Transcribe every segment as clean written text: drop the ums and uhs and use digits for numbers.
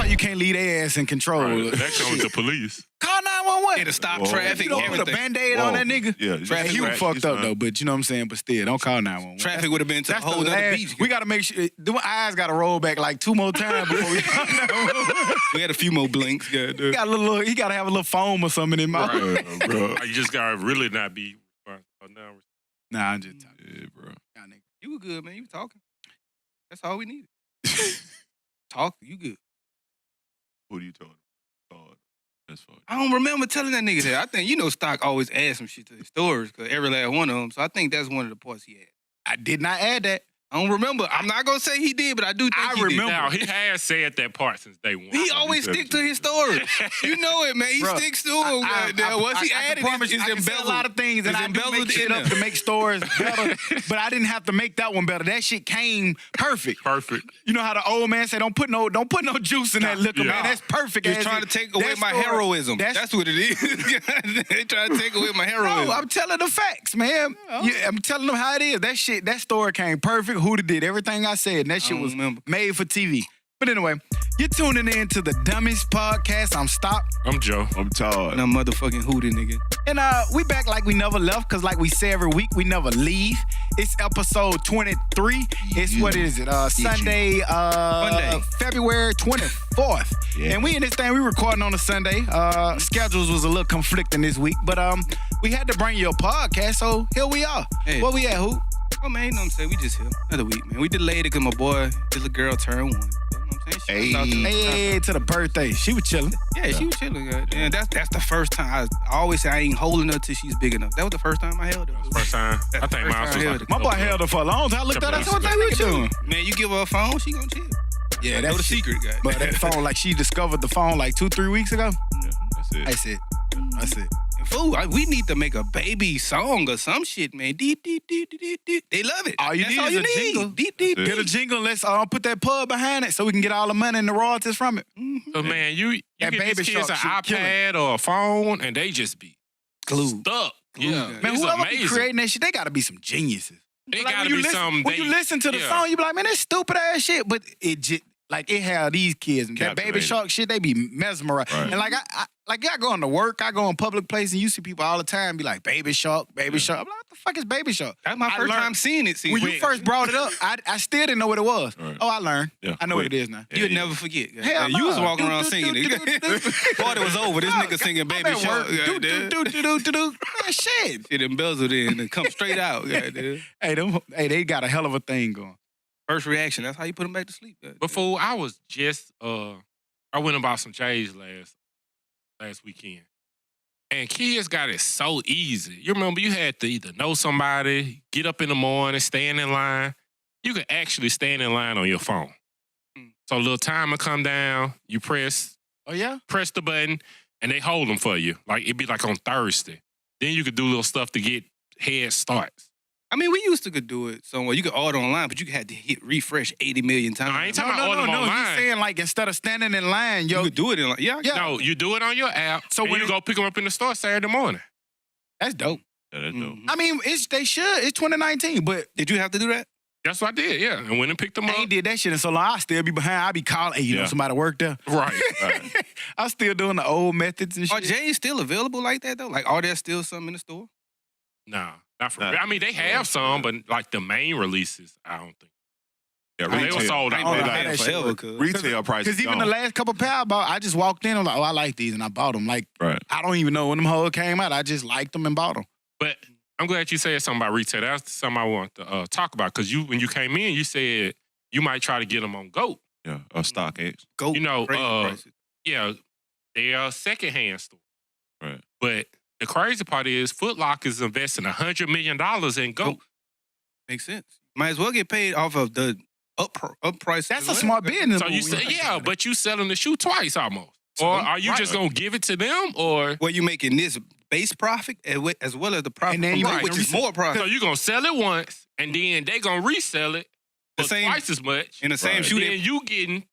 why you can't leave their ass in control. Right. That comes with the police. Call 911. It'll stop traffic. You don't put a Band-Aid on that nigga. Yeah. Traffic, he was fucked up though, but you know what I'm saying. But still, don't call 911. Traffic would have been to a whole other beach. We gotta make sure the eyes gotta roll back like 2 more times before we call 911. We had a few more blinks. He gotta have a little foam or something in his mouth. Right, bro. You just gotta really not be now. Nah, I'm just talking. Yeah, bro. Nah, nigga, you were good, man. You were talking. That's all we needed. Talk, you good. Who do you talking? Oh, that's funny. I don't remember telling that nigga that. I think, Stock always adds some shit to his stories, because every last one of them. So I think that's one of the parts he had. I did not add that. I don't remember. I'm not going to say he did, but I do think he remember. did. Now, he has said that part since day one. He always stick to his stories. You know it, man. He sticks to them. Once he added it, it's embezzled. A lot of things, and I do make shit up to make stories better, but I didn't have to make that one better. That shit came perfect. Perfect. You know how the old man said, don't put no juice in that liquor, man. That's perfect. He's trying to take away my heroism. That's what it is. They trying to take away my heroism. No, I'm telling the facts, man. I'm telling them how it is. That story came perfect. Huda did everything I said, and that shit was made for TV. But anyway, you're tuning in to the Dummies Podcast. I'm Stop. I'm Joe. I'm Todd. And I'm motherfucking Hootie, nigga. And we back like we never left, because like we say every week, we never leave. It's episode 23. It's, what is it? Sunday, Monday. February 24th. Yeah. And we in this thing, we recording on a Sunday. Schedules was a little conflicting this week, but we had to bring you a podcast, so here we are. Hey. Where we at, Hoot? Oh, man, you know what I'm saying? We just here. Another week, man. We delayed it because my boy, his little girl turned 1. You know what I'm saying? Hey, to the birthday. She was chilling. Yeah, she was chilling. And that's the first time. I always say I ain't holding her till she's big enough. That was the first time I held her. First time? I think mine was like... My boy held her for a long time. I looked at her. That's what we were doing. Man, you give her a phone, she gonna chill. Yeah, that's the secret, guy. But that phone, like she discovered the phone like 2-3 weeks ago. Yeah, that's it. That's it. Fool, we need to make a baby song or some shit, man. Deep, deep, deep, deep, deep. They love it. All you need is a jingle. Deep, deep. Get a jingle. Let's put that pub behind it so we can get all the money and the royalties from it. Mm-hmm. So, man, you that get baby these kids an shark iPad or a phone, and they just be glued. Stuck. Yeah. Man, it's whoever amazing. be creating that shit, they got to be some geniuses. They got to be some... When you listen to the song, you be like, man, that's stupid ass shit. But it just... Like, it had these kids, that Baby Shark shit, they be mesmerized. Right. And like, I go into work, I go in public places, and you see people all the time be like, Baby Shark, Baby Shark. I'm like, what the fuck is Baby Shark? That's my first time seeing it. When you first brought it up, I still didn't know what it was. Right. Oh, I learned. Yeah. I know what it is now. You'd never forget. Hell you was walking around singing it. Party was over. This nigga singing Baby Shark. Shit. Shit embezzled in and come straight out. Hey, they got a hell of a thing going. First reaction, that's how you put them back to sleep. Before I was just, I went and bought some J's last weekend. And kids got it so easy. You remember you had to either know somebody, get up in the morning, stand in line. You could actually stand in line on your phone. So a little timer come down, you press the button, and they hold them for you. Like it'd be like on Thursday. Then you could do little stuff to get head starts. I mean, we used to could do it somewhere. You could order online, but you had to hit refresh 80 million times. No, I ain't talking about ordering online. He's saying like instead of standing in line, you could do it in line. Yeah. No, you do it on your app. So when you go pick them up in the store Saturday morning. That's dope. Yeah, that's dope. I mean, they should. It's 2019, but did you have to do that? That's what I did, yeah. And went and picked them up. I ain't did that shit in so long. I still be behind. I be calling, hey, you know somebody work there? Right. I'm still doing the old methods and shit. Are J's still available like that, though? Like, are there still some in the store? Nah. Not for real. I mean, they have some, but like the main releases, I don't think. Yeah, they were sold out forever. Retail prices. Because even the last couple pair I bought, I just walked in and was like, oh, I like these, and I bought them. Like, I don't even know when them hoes came out. I just liked them and bought them. But I'm glad you said something about retail. That's something I want to talk about. Because when you came in, you said you might try to get them on GOAT. Yeah, or StockX. GOAT. You know, they are a secondhand store. Right. But the crazy part is Foot Locker is investing $100 million in GOAT. Makes sense. Might as well get paid off of the up price. That's a smart business. So you say, but you selling the shoe twice almost. Or are you just going to give it to them? Or well, you making this base profit as well as the profit from GOAT, which is more profit. So you're going to sell it once, and then they going to resell it for twice as much. In the same shoe. Then you getting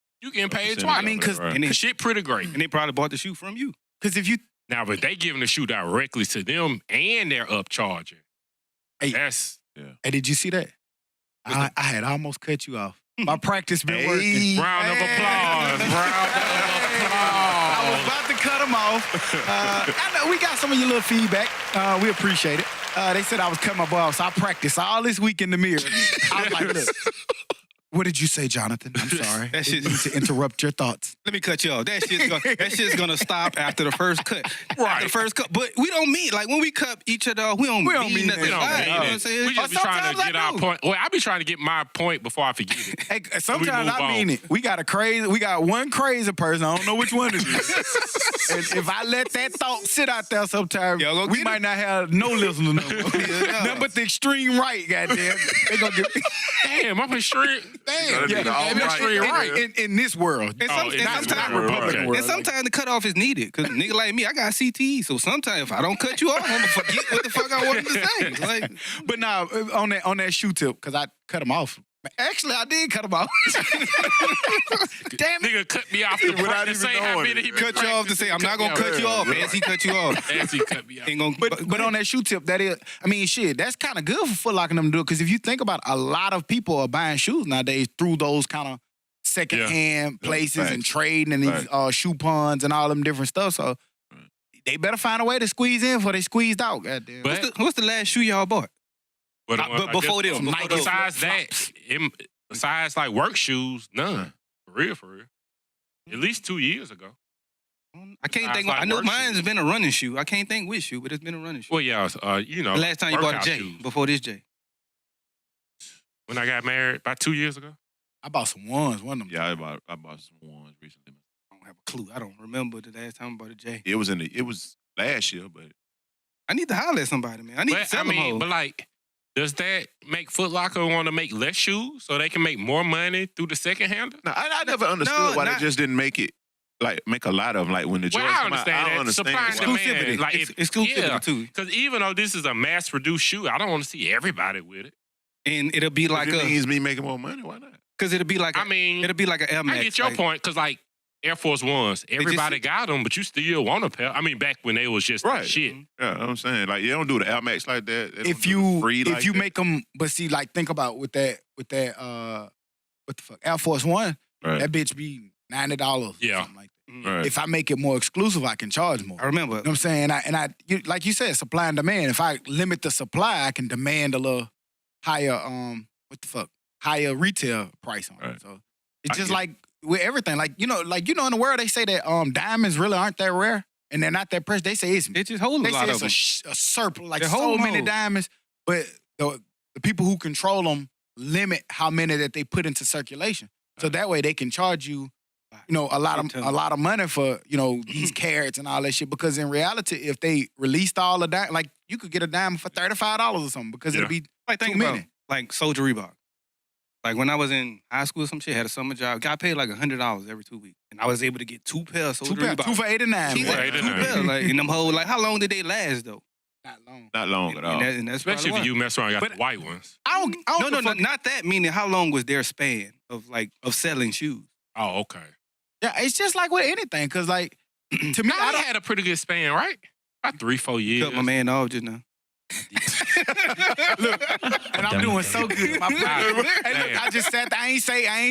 paid twice. I mean, because the shit pretty great. And they probably bought the shoe from you. Because if you... Now, but they giving the shoe directly to them, and they're upcharging. Hey, that's... Hey, did you see that? I had almost cut you off. My practice been working. Round of applause. Round of applause. I was about to cut them off. I know we got some of your little feedback. We appreciate it. They said I was cutting my balls, so I practiced all this week in the mirror. I was like, look. What did you say, Jonathan? I'm sorry. That shit Didn't mean to interrupt your thoughts. Let me cut you off. That shit's gonna stop after the first cut. Right. After the first cut. But we don't mean, like, when we cut each other off, we don't mean mean nothing. that. We don't Right, mean you know what I'm it. saying? We just be trying to Sometimes get I our do. point. Well, I be trying to get my point before I forget it. Hey, sometimes move I on. mean it. We got one crazy person. I don't know which one it is. And if I let that thought sit out there sometime, Y'all gonna we get might not have no listeners no more. Nothing but the extreme right, goddamn. They gonna get Damn, I'm extreme. Damn. Yeah, the I'm extreme right. in this world. And, Oh, it's sometimes, not Republican and world. sometimes the cutoff is needed. Because nigga like me, I got CTE. So sometimes if I don't cut you off, I'm going to forget what the fuck I wanted to say. Like, But now on that shoe tip, because I cut him off. Actually, I did cut him off. Damn it. Nigga cut me off the Without front to even say how knowing many it. he cut you off to say, I'm not going to cut you off. As he cut you off. As he cut me off. Ain't gonna, But on that shoe tip, that is, I mean, shit, that's kind of good for Foot Locker and them to do it. Because if you think about it, a lot of people are buying shoes nowadays through those kind of secondhand Yeah, places and facts. trading and these shoe ponds and all them different stuff. So they better find a way to squeeze in before they squeezed out. Goddamn. But- what's the last shoe y'all bought? But before them, before those. besides that, besides like work shoes, none. For real. At least 2 years ago. I can't Besides, think. like, I know work mine's shoes. been a running shoe. I can't think which shoe, but it's been a running shoe. Well, yeah, you know. The last time you bought a workout J shoes. before this J. When I got married about 2 years ago. I bought some ones, one of them. Yeah, I bought some ones recently. I don't have a clue. I don't remember the last time I bought a J. It was last year, but I need to holler at somebody, man. I need to But sell I mean, them. but like, does that make Foot Locker want to make less shoes so they can make more money through the second hander? no, I never understood why they just didn't make it make a lot of them. Like when the Well, Jordans I come out, understand I don't that. understand Supply and why. demand. Like, Exclusivity yeah. too. Because even though this is a mass-produced shoe, I don't want to see everybody with it. And it'll be like If it a means me making more money, why not? because it'll be like I mean, it'll be like an Air Max. I get your like, point because like Air Force Ones, everybody got them, but you still want a pair. I mean, back when they was just Right. shit. Yeah, I'm saying like you don't do the Air Max like that. They don't If do the you free like that. make them, but see, like think about with that what the fuck, Air Force One, right, that bitch be $90. Yeah. Something like that. Mhm. right. If I make it more exclusive, I can charge more. I remember. You know what I'm saying? Like you said, supply and demand. If I limit the supply, I can demand a little higher, higher retail price on it. Right. So it's I just get like with everything. Like in the world they say that diamonds really aren't that rare and they're not that precious. They say it's They just hold a they lot say of it's them. a surplus, like They so hold many them. diamonds, but the people who control them limit how many that they put into circulation. So that way they can charge you, a lot of money for these carats and all that shit. Because in reality, if they released all the diamonds, like you could get a diamond for $35 or something because it'll be Like think too about many. like Soldier Reebok. Like when I was in high school or some shit, had a summer job, got paid like $100 every 2 weeks. And I was able to get 2 pairs of Soldier Reebok. two for $89. Two for man. $89. pairs. Like in them whole, like how long did they last though? Not long. Not long at all. And that's Especially probably if why. you mess around and got But- the white ones. I don't No, give a fuck. not that. Meaning, how long was their span of selling shoes? Oh, okay. Yeah, it's just like with anything, cause like to me, Nah, I I don't. had a pretty good span, right? About 3-4 years. Cut my man off just now. Look, and I'm doing so good. My hey, look, I just said I ain't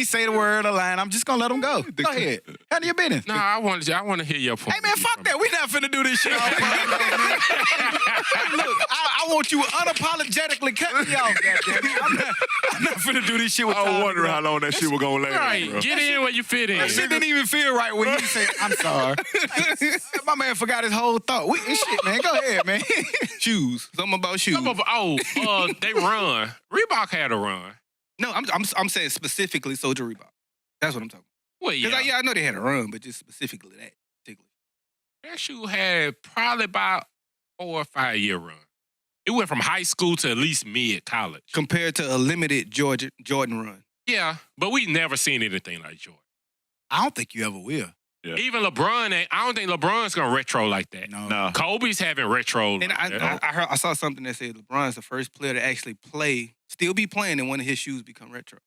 say the word or line. I'm just gonna let them go. Go ahead. Handle your business. No, I want to hear your point. Hey man, fuck that. We not finna do this shit. All Hey, look, I want you unapologetically cut me off. Goddamn. I'm not finna do this shit with I was Tyler. wondering how long that shit was gonna last. Right, bro. get in where you fit in. That shit didn't even feel right when you said, I'm sorry. My man forgot his whole thought. Shit, man. Go ahead, man. Shoes. Something about shoes. They run. Reebok had a run. No, I'm saying specifically Soldier Reebok. That's what I'm talking Well, about. yeah. Because I know they had a run, but just specifically that. Particularly. That shoe had probably about 4 or 5 year run. It went from high school to at least mid-college. Compared to a limited Jordan run. Yeah, but we never seen anything like Jordan. I don't think you ever will. Yeah. Even LeBron, I don't think LeBron's gonna retro like that. No. Kobe's having retro. And like that. I saw something that said LeBron's the first player to actually still be playing, and one of his shoes become retro.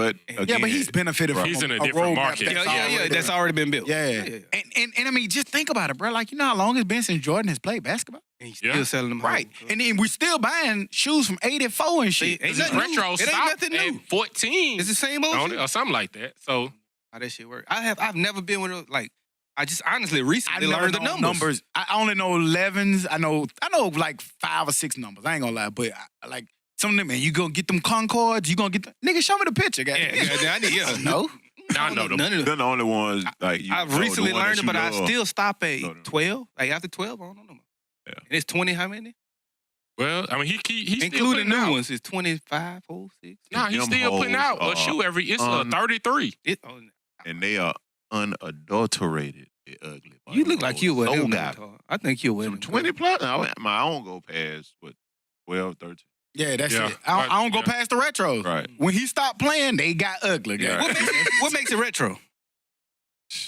But again, Yeah, but he's benefited from He's in a roadmap different market. That's already been built. Yeah. And I mean, just think about it, bro. Like, you know how long it's been since Jordan has played basketball? And he's still selling them. Right. hoes. And then we're still buying shoes from 84 and shit. Ain't This nothing new. retro It ain't stopped nothing new. at 14. It's the same old on shit. it, or something like that. So How that shit work? I've never been with like. I just honestly recently never learned the know numbers. I only know 11s. I know like 5 or 6 numbers. I ain't gonna lie, but like some of them, man, you gonna get them Concords. You gonna get the nigga. Show me the picture, guys. Yeah, I need. Yeah, No. I know them. none of they're them. the only ones like you. I've know, the recently one that learned it, you but I love. still stop at No. 12. Like after 12, I don't know no more. Yeah. And it's 20. How many? Well, I mean, he's still Including putting new out. ones, it's 25, 6. Nah, he's Them still putting hoes out a shoe every. It's are 33. and they are unadulterated. They're ugly. You look like you would. so got I think you would. some 20 plus. I don't go past what 12, 13. Yeah, that's Yeah. it. I don't go Yeah. past the retros. Right. When he stopped playing, they got ugly. Yeah. guys. What makes it retro?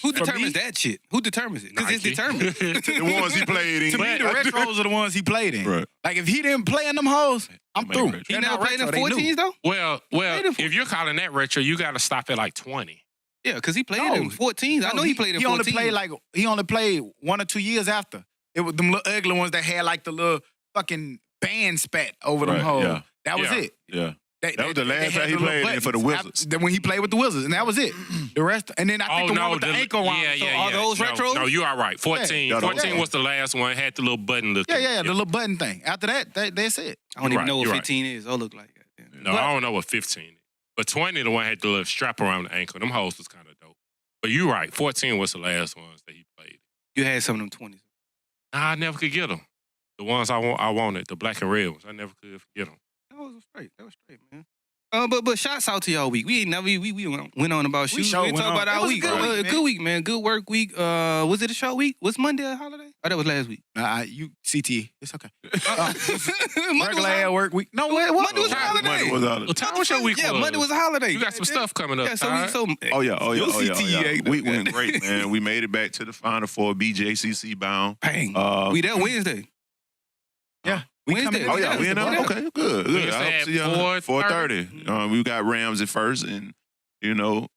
Who For determines me? that shit? Who determines it? Because it's Nike. determined. The ones he played in. To me, the retros are the ones he played in. Right. Like if he didn't play in them hoes, I'm They through. made retro. He They're never not played in retro, they new. 14s though. Well, Played in if you're calling that retro, you got to stop at like 20. Yeah, because he played No. in 14s. I know he played in 14s. He only played 1 or 2 years after. It was them little ugly ones that had like the little fucking band spat over them Right, hoes. yeah. That was Yeah. it. Yeah. They That was the last had time he the little played in for the buttons. Wizards. Then when he played with the Wizards, and that was it. The rest, and then I think the one with the ankle one. Yeah. are those no, retros? No, you are right. 14. Yeah. 14 Yeah. was the last one. Had the little button look. Yeah, the little button thing. After that, that's it. I don't even Right, know what you're 15 is. Oh, look like that. Yeah. No, I don't know what 15 is. But 20, the one had the little strap around the ankle. Them hoes was kind of dope. But you're right. 14 was the last ones that he played. You had some of them 20s. Nah, I never could get them. The ones I wanted, the black and red ones. I never could get them. That was straight, man. But shouts out to y'all week. We ain't never we went on about shoes. sure We went talked on. about It our was a week. good week, man. Good week, man. Good work week. Was it a short week? Was Monday a holiday? Oh, that was last week. You CTE. It's okay. Monday Regular ass work week. No, it Monday was a holiday. Monday was out. Well, Ty, what's your week? Yeah, Monday was a holiday. You got some stuff coming up. Yeah, so Ty. we Oh yeah. Your CTE ain't Week no went good. great, man. We made it back to the Final Four, BJCC bound. Bang. We there Wednesday. Yeah. Wednesday. Oh yeah, we in there. Yeah. Okay, good. Wednesday I hope at to see you 4:30. We got Rams at first, and you know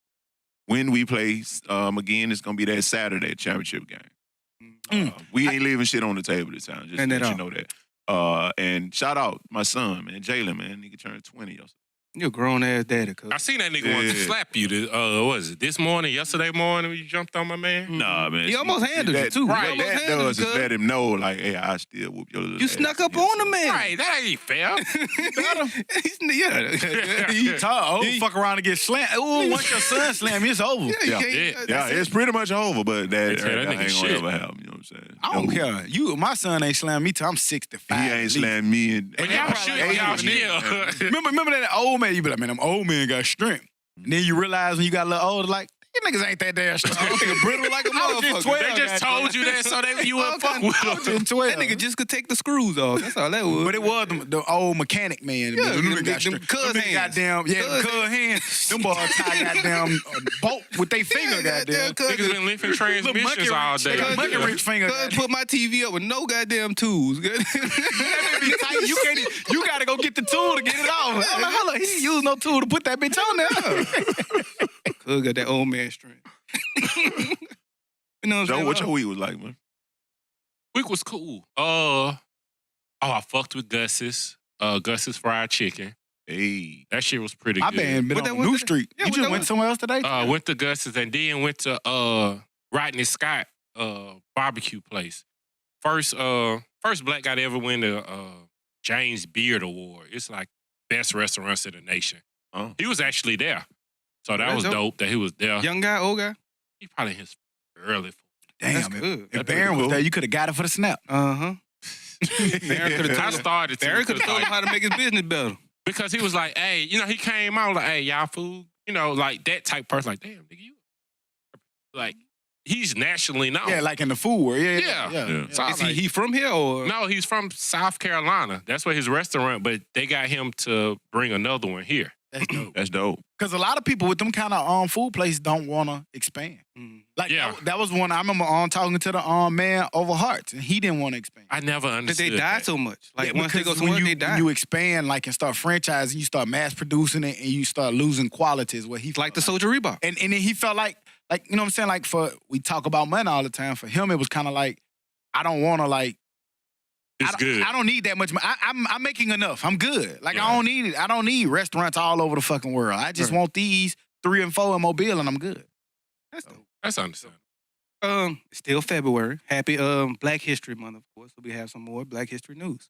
when we play again, it's gonna be that Saturday championship game. We ain't leaving shit on the table this time. Just And let at you all. know that. And shout out my son, man, Jalen, man. Nigga turned 20 yesterday. You're a grown ass daddy, cuz. I seen that nigga want to Yeah. slap you. What was it? This morning, yesterday morning, when you jumped on my man? Nah, man. He almost handled you, too. Right. He What almost that handled does you, is cuz. let him know, like, hey, I still whoop your little You ass. snuck up on the man. Right, that ain't fair. Yeah. He tall. Oh, fuck around and get slammed. Ooh, once your son slam, it's over. Yeah. Yeah, it's pretty much over, but that, tell that that nigga ain't shit. gonna ever happen. You know what I'm saying? I don't No. care. My son ain't slammed me till I'm 65. He at ain't least. slammed me. And But y'all shoot, y'all still. Remember that old man? You be like, man, them old men got strength. And then you realize when you got a little older, like, these niggas ain't that damn strong. Nigga brittle like a I was just motherfucker. 12. They just told you that so that you wouldn't fuck with I was them. just 12. That nigga just could take the screws off. That's all that was. But it was the old mechanic man. Yeah, Them niggas them got strength. cuz Them niggas hands. Goddamn, yeah, Cuz cuz hands. Them boys tie goddamn bolt with their finger, goddamn. Niggas been lifting transmissions all day. Cuz monkey wrench finger. Cuz put my TV up with no goddamn tools. That be tight. You gotta go get the tool to get it off. I'm like, hold on, he used no tool to put that bitch on there. Cuz got that old man strength. You know what I'm Joe, saying? what your week was like, man? Week was cool. I fucked with Gus's. Gus's fried chicken. Hey. That shit was pretty My good. band been What that on was? New Street. Yeah, You what just that went was? somewhere else today? Went to Gus's and then went to Rodney Scott barbecue place. First black guy to ever win the James Beard Award. It's like best restaurants in the nation. Oh. He was actually there. So that That's was dope. dope that he was there. Young guy, old guy? He probably in his early. Damn, That's man. good. If That's Barron pretty was cool. there, you could have got it for the snap. Uh-huh. Barron could I have started to. Barron could have told him how to make his business better. Because he was like, hey, he came out like, hey, y'all food, like that type person, like, damn, nigga, you. Like, he's nationally known. Yeah, like in the food world. Yeah. Yeah. So I Is was like, he from here or? no, he's from South Carolina. That's where his restaurant, but they got him to bring another one here. That's dope. That's dope. Because a lot of people with them kind of food places don't want to expand. Like that was one I remember talking to the man over Hearts, and he didn't want to expand. I never understood Because they die that. so much. Like Yeah, once they go because somewhere, they die. when you expand, like, and start franchising, you start mass producing it, and you start losing qualities. Where he like the Soldier Reebok. and then he felt like you know what I'm saying. Like we talk about money all the time. For him, it was kind of like I don't want to like. It's good. I don't need that much money. I'm making enough. I'm good. Like Yeah. I don't need it. I don't need restaurants all over the fucking world. I just want these 3 and 4 in Mobile, and I'm good. That's dope. That's understandable. Still February. Happy Black History Month, of course. So we have some more Black History news.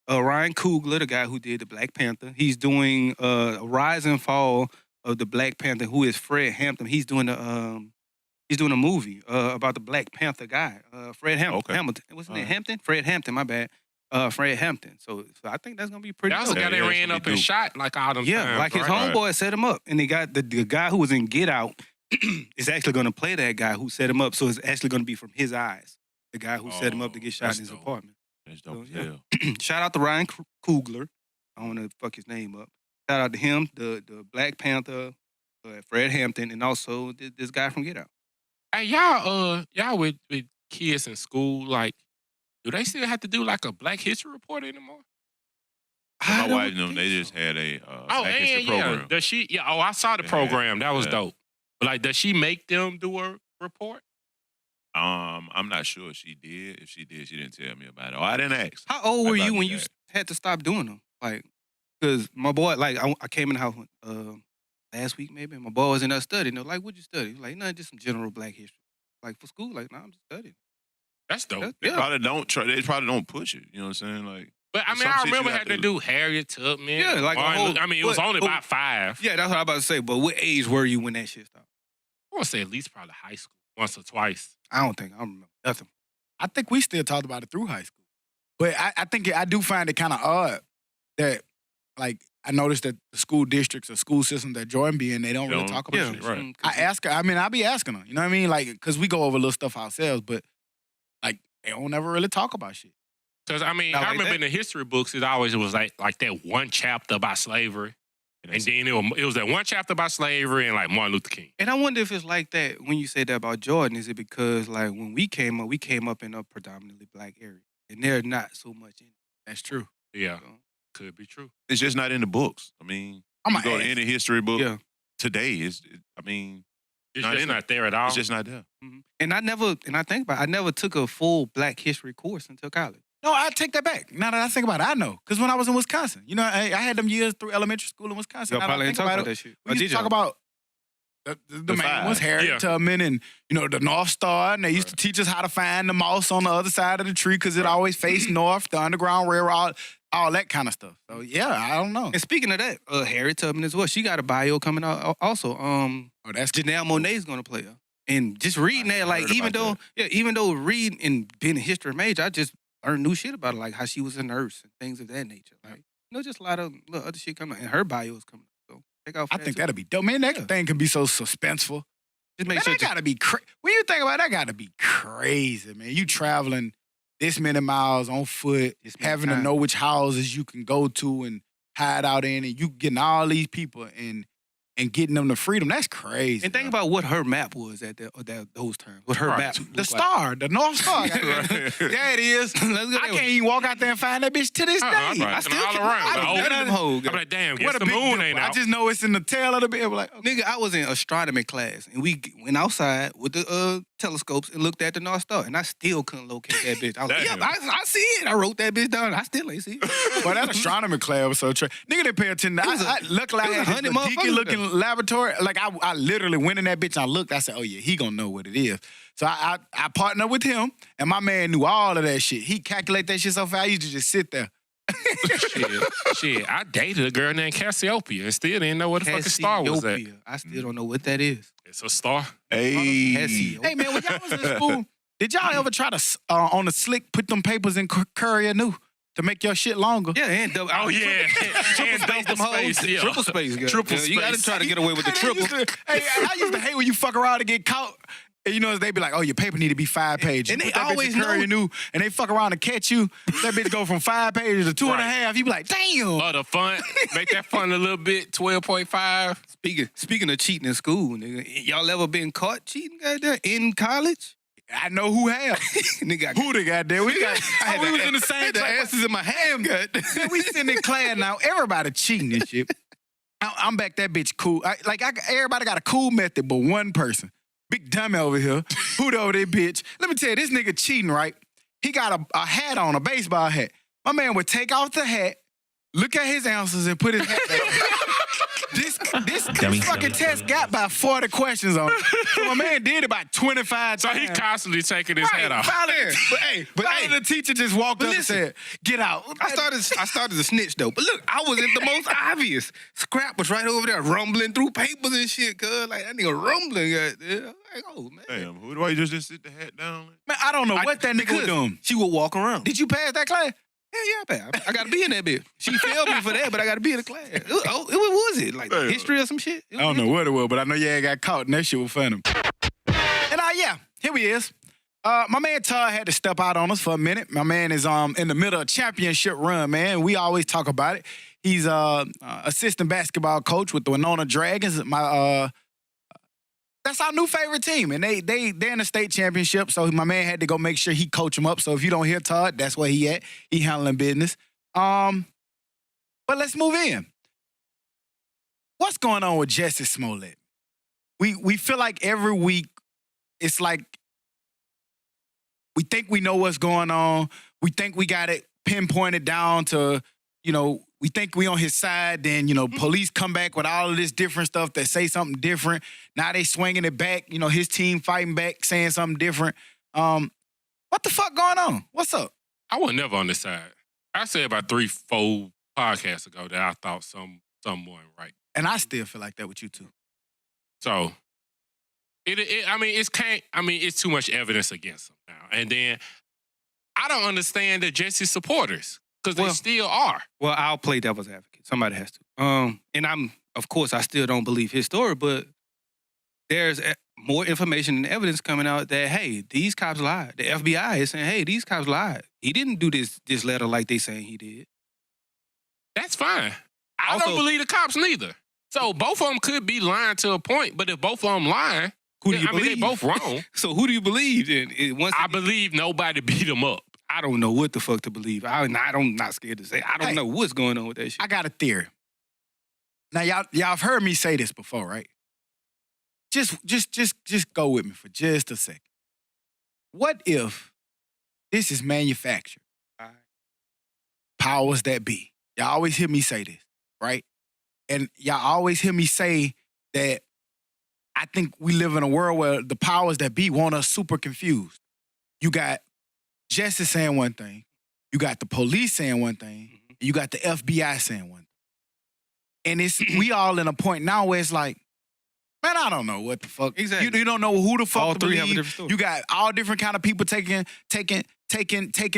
Ryan Coogler, the guy who did the Black Panther, he's doing a rise and fall of the Black Panther, who is Fred Hampton. He's doing a movie about the Black Panther guy, Fred Hampton. Okay. Hamilton. What's his name? Hampton? Fred Hampton, my bad. Fred Hampton. So I think that's gonna be pretty That was the dope. guy that Yeah, ran that's up what and he do. shot like all them Yeah, times, like his right? homeboy set him up. And they got the guy who was in Get Out is actually going to play that guy who set him up. So it's actually going to be from his eyes. The guy who set him up to get shot that's in his dope. apartment. That's dope. So, yeah. Yeah. Shout out to Ryan Coogler. I don't want to fuck his name up. Shout out to him, the Black Panther, Fred Hampton, and also this guy from Get Out. Hey, y'all with kids in school, like, do they still have to do like a Black History report anymore? My wife and them, they just had a Black History program. Does she? Yeah. Oh, I saw the Yeah, program. That was yeah. dope. But like, does she make them do a report? I'm not sure if she did. If she did, she didn't tell me about it. Oh, I didn't ask. How old were I thought you when you you had. had to stop doing them? Like, because my boy, like, I came in the house last week maybe, and my boy was in there studying. They're like, what'd you study? He was like, just some general Black history. Like, for school? Like, I'm just studying. That's dope. That's- They Yeah. probably don't try. They probably don't push it. You know what I'm saying? Like, But I mean, Some I shit remember you have had to to- do Harriet Tubman. Yeah, like a Martin whole- Luther- I mean, it was but- only but- about 5. Yeah, that's what I was about to say. But what age were you when that shit stopped? I want to say at least probably high school, once or twice. I don't remember nothing. I think we still talked about it through high school. But I think I do find it kind of odd that, like, I noticed that the school districts or school systems that Jordan be in, they don't really don't- talk about Yeah, shit. right. I ask her, I'll be asking her, you know what I mean? Like, because we go over little stuff ourselves, but, like, they don't ever really talk about shit. Because I mean, Not I like remember that. in the history books, it always was like that one chapter about slavery, and then it was that one chapter about slavery and like Martin Luther King. And I wonder if it's like that when you say that about Jordan. Is it because, like, when we came up in a predominantly Black area, and they're not so much in it. That's true. Yeah, So, could be true. it's just not in the books. I mean, I'm you going go to to any history book Yeah. today. It's Not just in not there at all. It's just not there. And I think about it, I never took a full Black history course until college. No, I take that back. Now that I think about it, I know. Because when I was in Wisconsin, you know, I had them years through elementary school in Wisconsin. Y'all Now that I probably think didn't talk about about it, that shit. we Or used did to talk y'all? about the main five. ones, Harriet Yeah. Tubman and, you know, the North Star. And they used to teach us how to find the mouse on the other side of the tree because it always faced north, the Underground Railroad, all that kind of stuff. So, yeah, I don't know. And speaking of that, Harriet Tubman as well. She got a bio coming out also. Oh, that's Janelle Monáe's gonna play her. And just reading that, like, heard even about though reading and being a history major, I just learned new shit about her, like how she was a nurse and things of that nature. Like, you know, just a lot of little other shit coming out. And her bio is coming out. So check out for I that think too. that'd be dope. Man, that Yeah. thing can be so suspenseful. Just Man, make sure that gotta be crazy. When you think about it, that gotta be crazy, man. You traveling this many miles on foot, This many having to times. know which houses you can go to and hide out in, and you getting all these people and getting them to freedom. That's crazy. and think about what her map was at those terms. What her Right. map the looked like. star, the North Star. There it is. Let's go I that can't way. even walk out there and find that bitch to this day. Right. I still all can't- around. I The don't old- know none of them hoes. I'm like, damn, guess What a the big moon difference. ain't I out. just know it's in the tail of the bit. I'm like, okay. Nigga, I was in astronomy class, and we went outside with the telescopes and looked at the North Star, and I still couldn't locate that bitch. I was like, Damn. yeah, I see it. I wrote that bitch down. I still ain't see it. Well, that astronomy class was so true. Nigga didn't pay attention. It was Luckily, it was I had 100 this motherfuckers geeky looking laboratory. Like, I literally went in that bitch and I looked. I said, oh, yeah, he gonna know what it is. So I partnered with him, and my man knew all of that shit. He calculated that shit so fast, I used to just sit there. Shit, I dated a girl named Cassiopeia and still didn't know what the fucking star was at. Cassiopeia. I still don't know what that is. It's a star. Hey, Cassiopeia. Hey, man, when y'all was in school, did y'all ever try to, on the slick, put them papers in Courier New to make your shit longer? Yeah, and double. Oh, yeah. Triple And space them double hoes. space, yeah. Triple space, girl. Triple You gotta space. try to get away with the Hey, triple. I used to hate when you fuck around and get caught And you know, they be like, oh, your paper need to be 5 pages. And they Put that bitch always in Courier know. New, and they fuck around and catch you. That bitch go from 5 pages to 2.5. You be like, damn. Oh, the font. Make that font a little bit, 12.5. Speaking of cheating in school, nigga, y'all ever been caught cheating goddamn in college? I know who have. Nigga, Who they got there? We got. We was in the I same had the class. answers in my hand. Man, we sitting in class now. Everybody cheating and shit. I'm back that bitch cool. Everybody got a cool method, but one person. Big dummy over here. Who over there, bitch? Let me tell you, this nigga cheating, right? He got a hat on, a baseball hat. My man would take off the hat, look at his answers, and put his hat back on. This fucking test got about 40 questions on it. So my man did about 25 So times. he constantly taking his hat off. Finally, the teacher just walked up and said, get out. I started to snitch though. But look, I wasn't the most obvious. Scrap was right over there rumbling through papers and shit, cuz. Like, that nigga rumbling. Like, oh, man. Damn, who do I just sit the hat down? Man, I don't know what that nigga was doing. She would walk around. Did you pass that class? Yeah, I got to be in that bitch. She failed me for that, but I got to be in the class. What was it? Like history or some shit? I don't know what it was, but I know you got caught and that shit was funny. And here he is. My man Todd had to step out on us for a minute. My man is in the middle of a championship run, man. We always talk about it. He's assistant basketball coach with the Winona Dragons. That's our new favorite team, and they're in the state championship. So my man had to go make sure he coach them up. So if you don't hear Todd, that's where he at. He handling business. But let's move in. What's going on with Jussie Smollett? We feel like every week it's like we think we know what's going on. We think we got it pinpointed down to, we think we on his side. Then, police come back with all of this different stuff that say something different. Now they swinging it back. His team fighting back, saying something different. What the fuck going on? What's up? I was never on this side. I said about 3-4 podcasts ago that I thought something wasn't right. And I still feel like that with you too. So, it's too much evidence against him now. And then I don't understand the Jussie supporters because they still are. Well, I'll play devil's advocate. Somebody has to. And of course, I still don't believe his story, but there's more information and evidence coming out that, hey, these cops lied. The FBI is saying, hey, these cops lied. He didn't do this letter like they saying he did. That's fine. I Also- don't believe the cops neither. So both of them could be lying to a point, but if both of them lying, Who do you believe? they both wrong. So who do you believe then? I believe nobody beat them up. I don't know what the fuck to believe. I'm not scared to say. I don't know what's going on with that shit. I got a theory. Now y'all have heard me say this before, right? Just go with me for just a second. What if this is manufactured? Powers that be. Y'all always hear me say this, right? And y'all always hear me say that I think we live in a world where the powers that be want us super confused. You got Jussie saying one thing, you got the police saying one thing, and you got the FBI saying one thing. And we all in a point now where it's like, man, I don't know what the fuck. Exactly. You don't know who the fuck All to three have a believe. different story. You got all different kind of people taking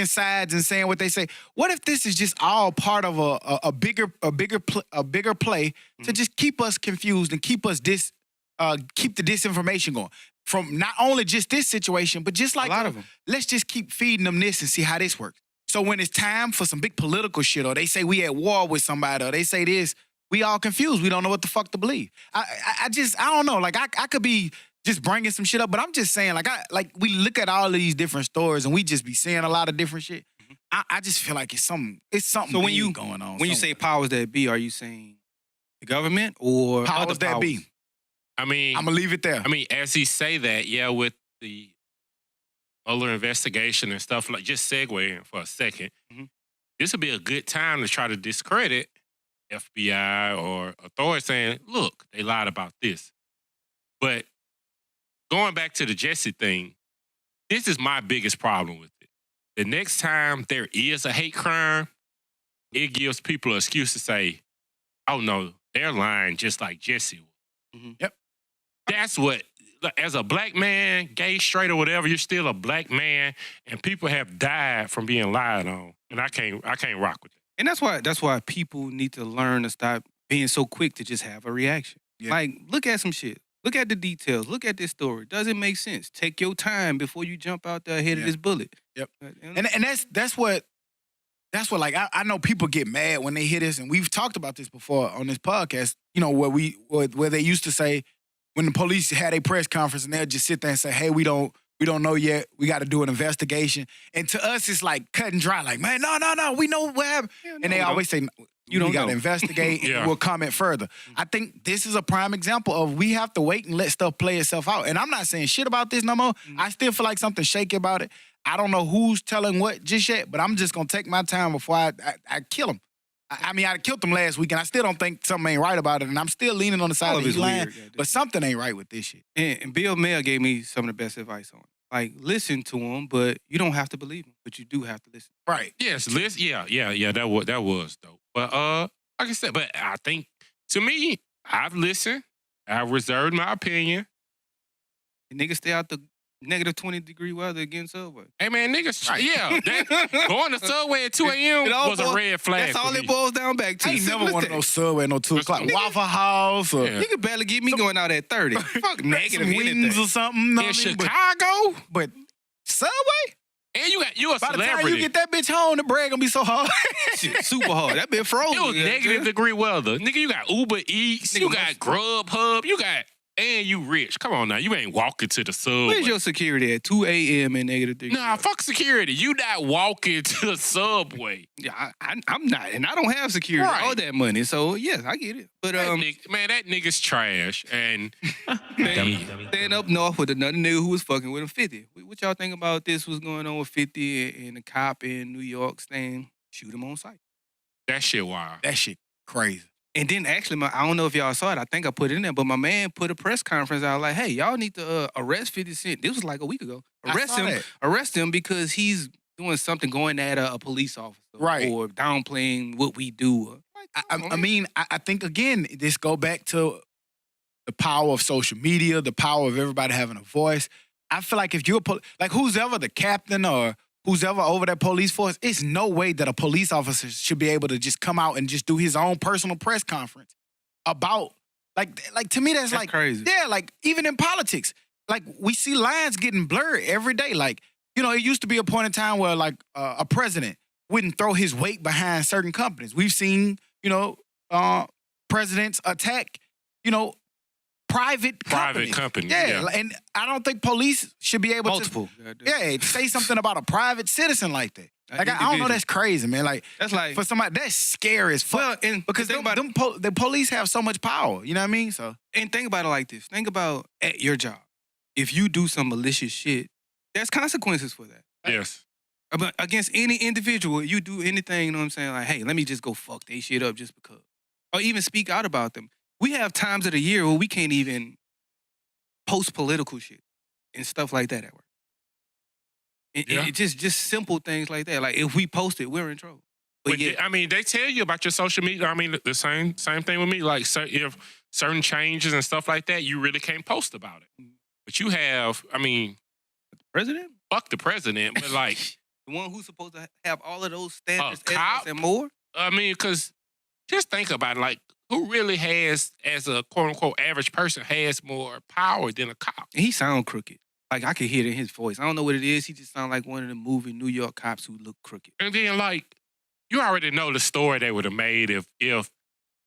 sides and saying what they say. What if this is just all part of a bigger play to just keep us confused and keep us keep the disinformation going from not only just this situation, but just like a lot of them. Let's just keep feeding them this and see how this works. So when it's time for some big political shit, or they say we at war with somebody, or they say this, we all confused. We don't know what the fuck to believe. I don't know. Like I could be just bringing some shit up, but I'm just saying, like we look at all of these different stories and we just be seeing a lot of different shit. I just feel like it's something. So when you going on. When you say powers that be, are you saying the government or powers other that powers? be, I'm gonna leave it there. As he say that, yeah, with the Mueller investigation and stuff, like just segueing for a second, this would be a good time to try to discredit FBI or authorities saying, look, they lied about this. But going back to the Jussie thing, this is my biggest problem with it. The next time there is a hate crime, it gives people an excuse to say, oh no, they're lying just like Jussie was. Yep. That's what, as a black man, gay, straight, or whatever, you're still a black man, and people have died from being lied on, and I can't rock with it. And that's why people need to learn to stop being so quick to just have a reaction. Yeah. Like, look at some shit. Look at the details. Look at this story. Does it make sense? Take your time before you jump out there ahead of this bullet. Yep. And that's what like I know people get mad when they hear this, and we've talked about this before on this podcast. You know where they used to say when the police had a press conference and they'll just sit there and say, "Hey, we don't know yet. We got to do an investigation." And to us, it's like cut and dry. Like, man, no, we know what happened. Yeah, and they always say, "You don't got to investigate, and we'll comment further." I think this is a prime example of we have to wait and let stuff play itself out. And I'm not saying shit about this no more. I still feel like something shaky about it. I don't know who's telling what just yet, but I'm just gonna take my time before I kill him. I mean, I killed him last week, and I still don't think something ain't right about it, and I'm still leaning on the side of he's lying, but something ain't right with this shit. And Bill Mayer gave me some of the best advice on it. Like, listen to him, but you don't have to believe him, but you do have to listen. Right. Yes, listen. Yeah, that was dope. But like I said, but I think, to me, I've listened, I've reserved my opinion. And niggas stay out the negative 20-degree weather against Subway. Hey, man, niggas, going to Subway at 2 a.m. was a red flag. That's all it boils down back to. I ain't never wanted no Subway, no 2 o'clock. Waffle House. Or, You can barely get me going out at 30. Fuck negative wings or something. In Chicago? But Subway? And you a celebrity. By the time you get that bitch home, the bread gonna be so hard. Shit, super hard. That bitch frozen. It was negative degree weather. Nigga, you got Uber Eats, you got Grubhub, and you rich. Come on now, you ain't walking to the Subway. Where's your security at 2 a.m. and negative degree? Nah, fuck security. You not walking to the Subway. Yeah, I'm not, and I don't have security or that money. So yes, I get it. But that nigga's trash. And staying up north with another nigga who was fucking with him 50. What y'all think about this? What's going on with 50 and the cop in New York saying shoot him on sight? That shit wild. That shit crazy. And then actually, I don't know if y'all saw it. I think I put it in there, but my man put a press conference out like, "Hey, y'all need to arrest 50 Cent." This was like a week ago. Arrest him because he's doing something going at a police officer, right? Or downplaying what we do. I think again, this go back to the power of social media, the power of everybody having a voice. I feel like if you're like who's ever the captain or who's ever over that police force, it's no way that a police officer should be able to just come out and just do his own personal press conference about, like to me, that's like crazy. Yeah, like even in politics, like we see lines getting blurred every day. Like, you know, it used to be a point in time where like a president wouldn't throw his weight behind certain companies. We've seen, you know, presidents attack, you know, private companies. Yeah, and I don't think police should be able to say something about a private citizen like that. Like I don't know, that's crazy, man. Like that's like for somebody that's scary as fuck. Well, because the police have so much power. You know what I mean? So and think about it like this. Think about at your job. If you do some malicious shit, there's consequences for that. Right? Yes. But against any individual, you do anything, you know what I'm saying? Like, hey, let me just go fuck they shit up just because. Or even speak out about them. We have times of the year where we can't even post political shit and stuff like that at work. And just simple things like that. Like if we post it, we're in trouble. But I mean, they tell you about your social media. I mean, the same thing with me. Like if certain changes and stuff like that, you really can't post about it. But you have, I mean, the president? Fuck the president, but like the one who's supposed to have all of those standards and more. I mean, because just think about it. Like, who really has, as a quote-unquote average person, has more power than a cop? And he sound crooked. Like, I could hear it in his voice. I don't know what it is. He just sound like one of the movie New York cops who look crooked. And then, like, you already know the story they would have made if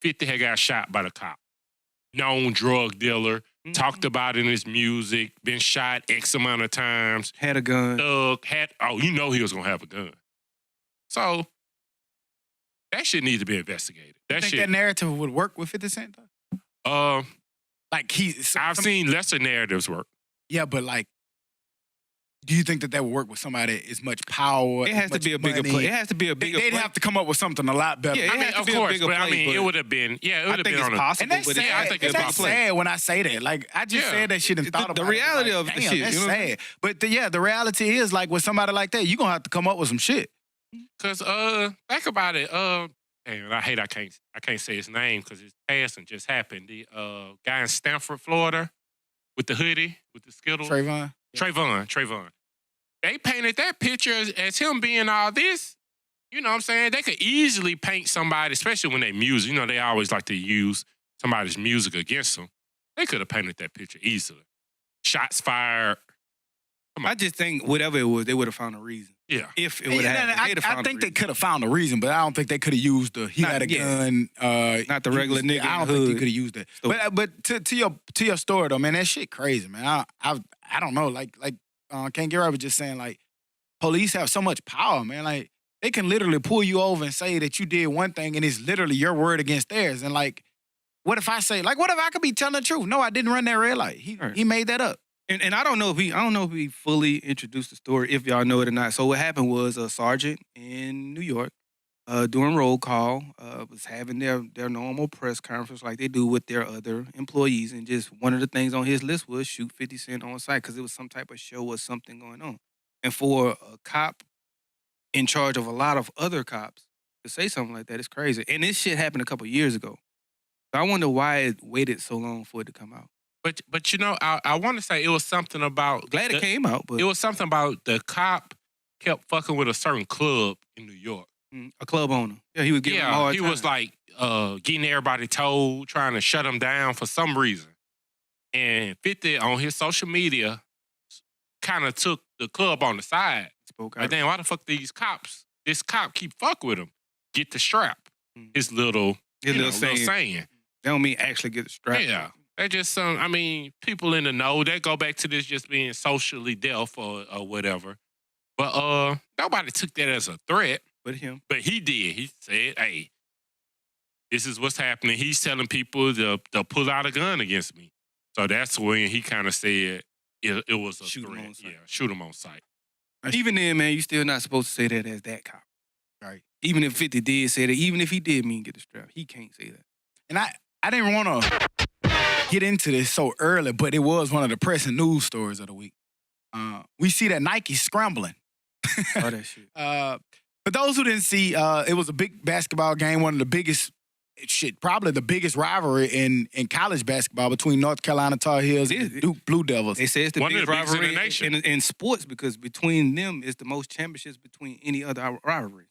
50 had got shot by the cop. Known drug dealer, talked about it in his music, been shot X amount of times. Had a gun. You know he was going to have a gun. So, that shit needs to be investigated. You think that narrative would work with 50 Cent, though? I've seen lesser narratives work. Yeah, but like, do you think that would work with somebody as much power? It has to be a bigger play. It has to be a bigger play. They'd have to come up with something a lot better. Yeah, I mean, of course, but I mean, it would have been, it would have been on possible. And that's sad. I think it's possible. Sad when I say that. Like, I just said that shit and thought about the reality of the shit. That's sad. But the reality is, like, with somebody like that, you're going to have to come up with some shit. Because, think about it. And I hate I can't say his name because his passing just happened. The guy in Stanford, Florida, with the hoodie, with the Skittles. Trayvon. They painted that picture as him being all this. You know what I'm saying? They could easily paint somebody, especially when they music. You know, they always like to use somebody's music against them. They could have painted that picture easily. Shots fired. I just think whatever it was, they would have found a reason. Yeah. If it would have happened, I think they could have found a reason, but I don't think they could have used he had a gun. Not the regular nigga. I don't think they could have used that. But to your story though, man, that shit crazy, man. I don't know, like Ken Garrett was just saying, like, police have so much power, man. Like, they can literally pull you over and say that you did one thing and it's literally your word against theirs. And like, what if I say, like, what if I could be telling the truth? No, I didn't run that red light. He made that up. And I don't know if he fully introduced the story, if y'all know it or not. So what happened was a sergeant in New York, doing roll call, was having their normal press conference like they do with their other employees, and just one of the things on his list was shoot 50 Cent on site because it was some type of show or something going on. And for a cop in charge of a lot of other cops to say something like that is crazy. And this shit happened a couple years ago. So I wonder why it waited so long for it to come out. But you know, I want to say it was something about... Glad it came out, but... It was something about the cop kept fucking with a certain club in New York. A club owner. Yeah, he was getting a hard time. He was like getting everybody told, trying to shut him down for some reason. And 50 on his social media kind of took the club on the side. Spoke out. Like, damn, why the fuck this cop keep fuck with him? Get the strap. His little saying. They don't mean actually get the strap. Yeah. They just people in the know, they go back to this just being socially deaf or whatever. But nobody took that as a threat. But him. But he did. He said, hey, this is what's happening. He's telling people to pull out a gun against me. So that's when he kind of said it was a threat. Yeah, shoot him on sight. Even then, man, you still not supposed to say that as that cop. Right. Even if 50 did say that, even if he did mean get the strap, he can't say that. And I didn't want to get into this so early, but it was one of the pressing news stories of the week. We see that Nike's scrambling. Oh, that shit. For those who didn't see, it was a big basketball game, one of the biggest, probably the biggest rivalry in college basketball between North Carolina Tar Heels and Duke Blue Devils. They say it's the biggest rivalry in the nation. In sports because between them is the most championships between any other rivalry.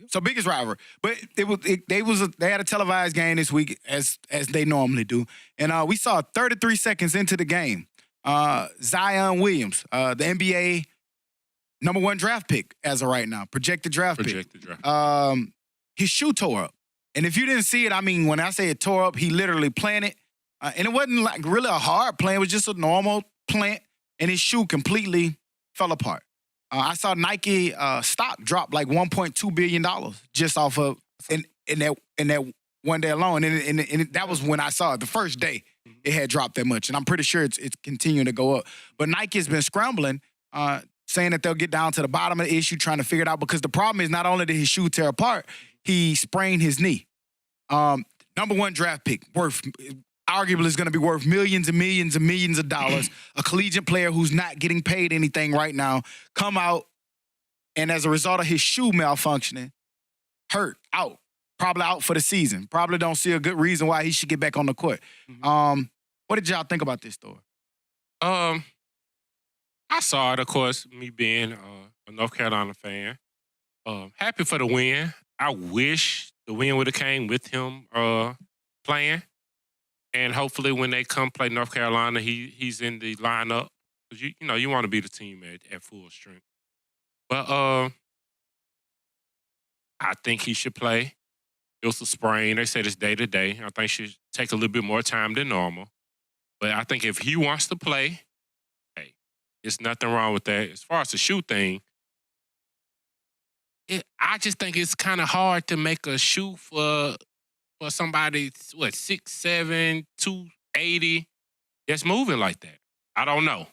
So biggest rivalry, but they had a televised game this week as they normally do, and we saw 33 seconds into the game, Zion Williams, the NBA #1 draft pick as of right now, projected draft pick. His shoe tore up, and if you didn't see it, I mean, when I say it tore up, he literally planted, and it wasn't like really a hard plant; it was just a normal plant, and his shoe completely fell apart. I saw Nike stock drop like $1.2 billion just off of in that one day alone, and that was when I saw it. The first day it had dropped that much, and I'm pretty sure it's continuing to go up. But Nike has been scrambling, saying that they'll get down to the bottom of the issue, trying to figure it out. Because the problem is not only did his shoe tear apart, he sprained his knee. #1 draft pick, arguably is going to be worth millions and millions and millions of dollars. A collegiate player who's not getting paid anything right now come out, and as a result of his shoe malfunctioning, probably out for the season. Probably don't see a good reason why he should get back on the court. What did y'all think about this story? I saw it, of course, me being a North Carolina fan. Happy for the win. I wish the win would have came with him playing. And hopefully when they come play North Carolina, he's in the lineup. Because you want to be the team at full strength. But I think he should play. It was a sprain. They said it's day to day. I think it should take a little bit more time than normal. But I think if he wants to play, hey, there's nothing wrong with that. As far as the shoe thing, I just think it's kind of hard to make a shoe for somebody, 6'7", 280, that's moving like that. I don't know.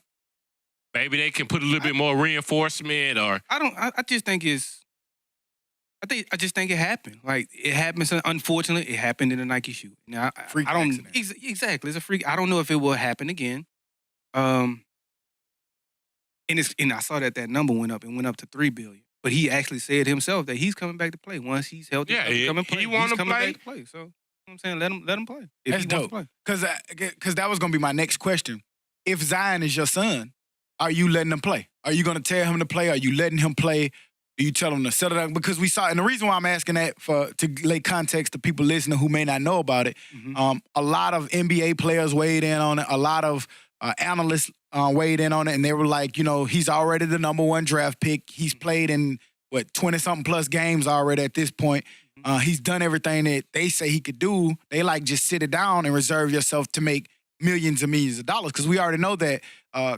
Maybe they can put a little bit more reinforcement or... I just think it happened. Like, it happened, unfortunately, it happened in a Nike shoe. Now, freak accident. Exactly, it's a freak. I don't know if it will happen again. And I saw that number went up to $3 billion. But he actually said himself that he's coming back to play once he's healthy. Yeah, he's coming play. He want to play. Back to play. So, you know what I'm saying, let him play. If That's he dope. wants to play. Because that was going to be my next question. If Zion is your son, are you letting him play? Are you going to tell him to play? Are you letting him play? Do you tell them to settle down? Because we saw, and the reason why I'm asking that to lay context to people listening who may not know about it, a lot of NBA players weighed in on it. A lot of analysts weighed in on it, and they were like, he's already the #1 draft pick. He's played in 20-something plus games already at this point. He's done everything that they say he could do. They like just sit it down and reserve yourself to make millions and millions of dollars, because we already know that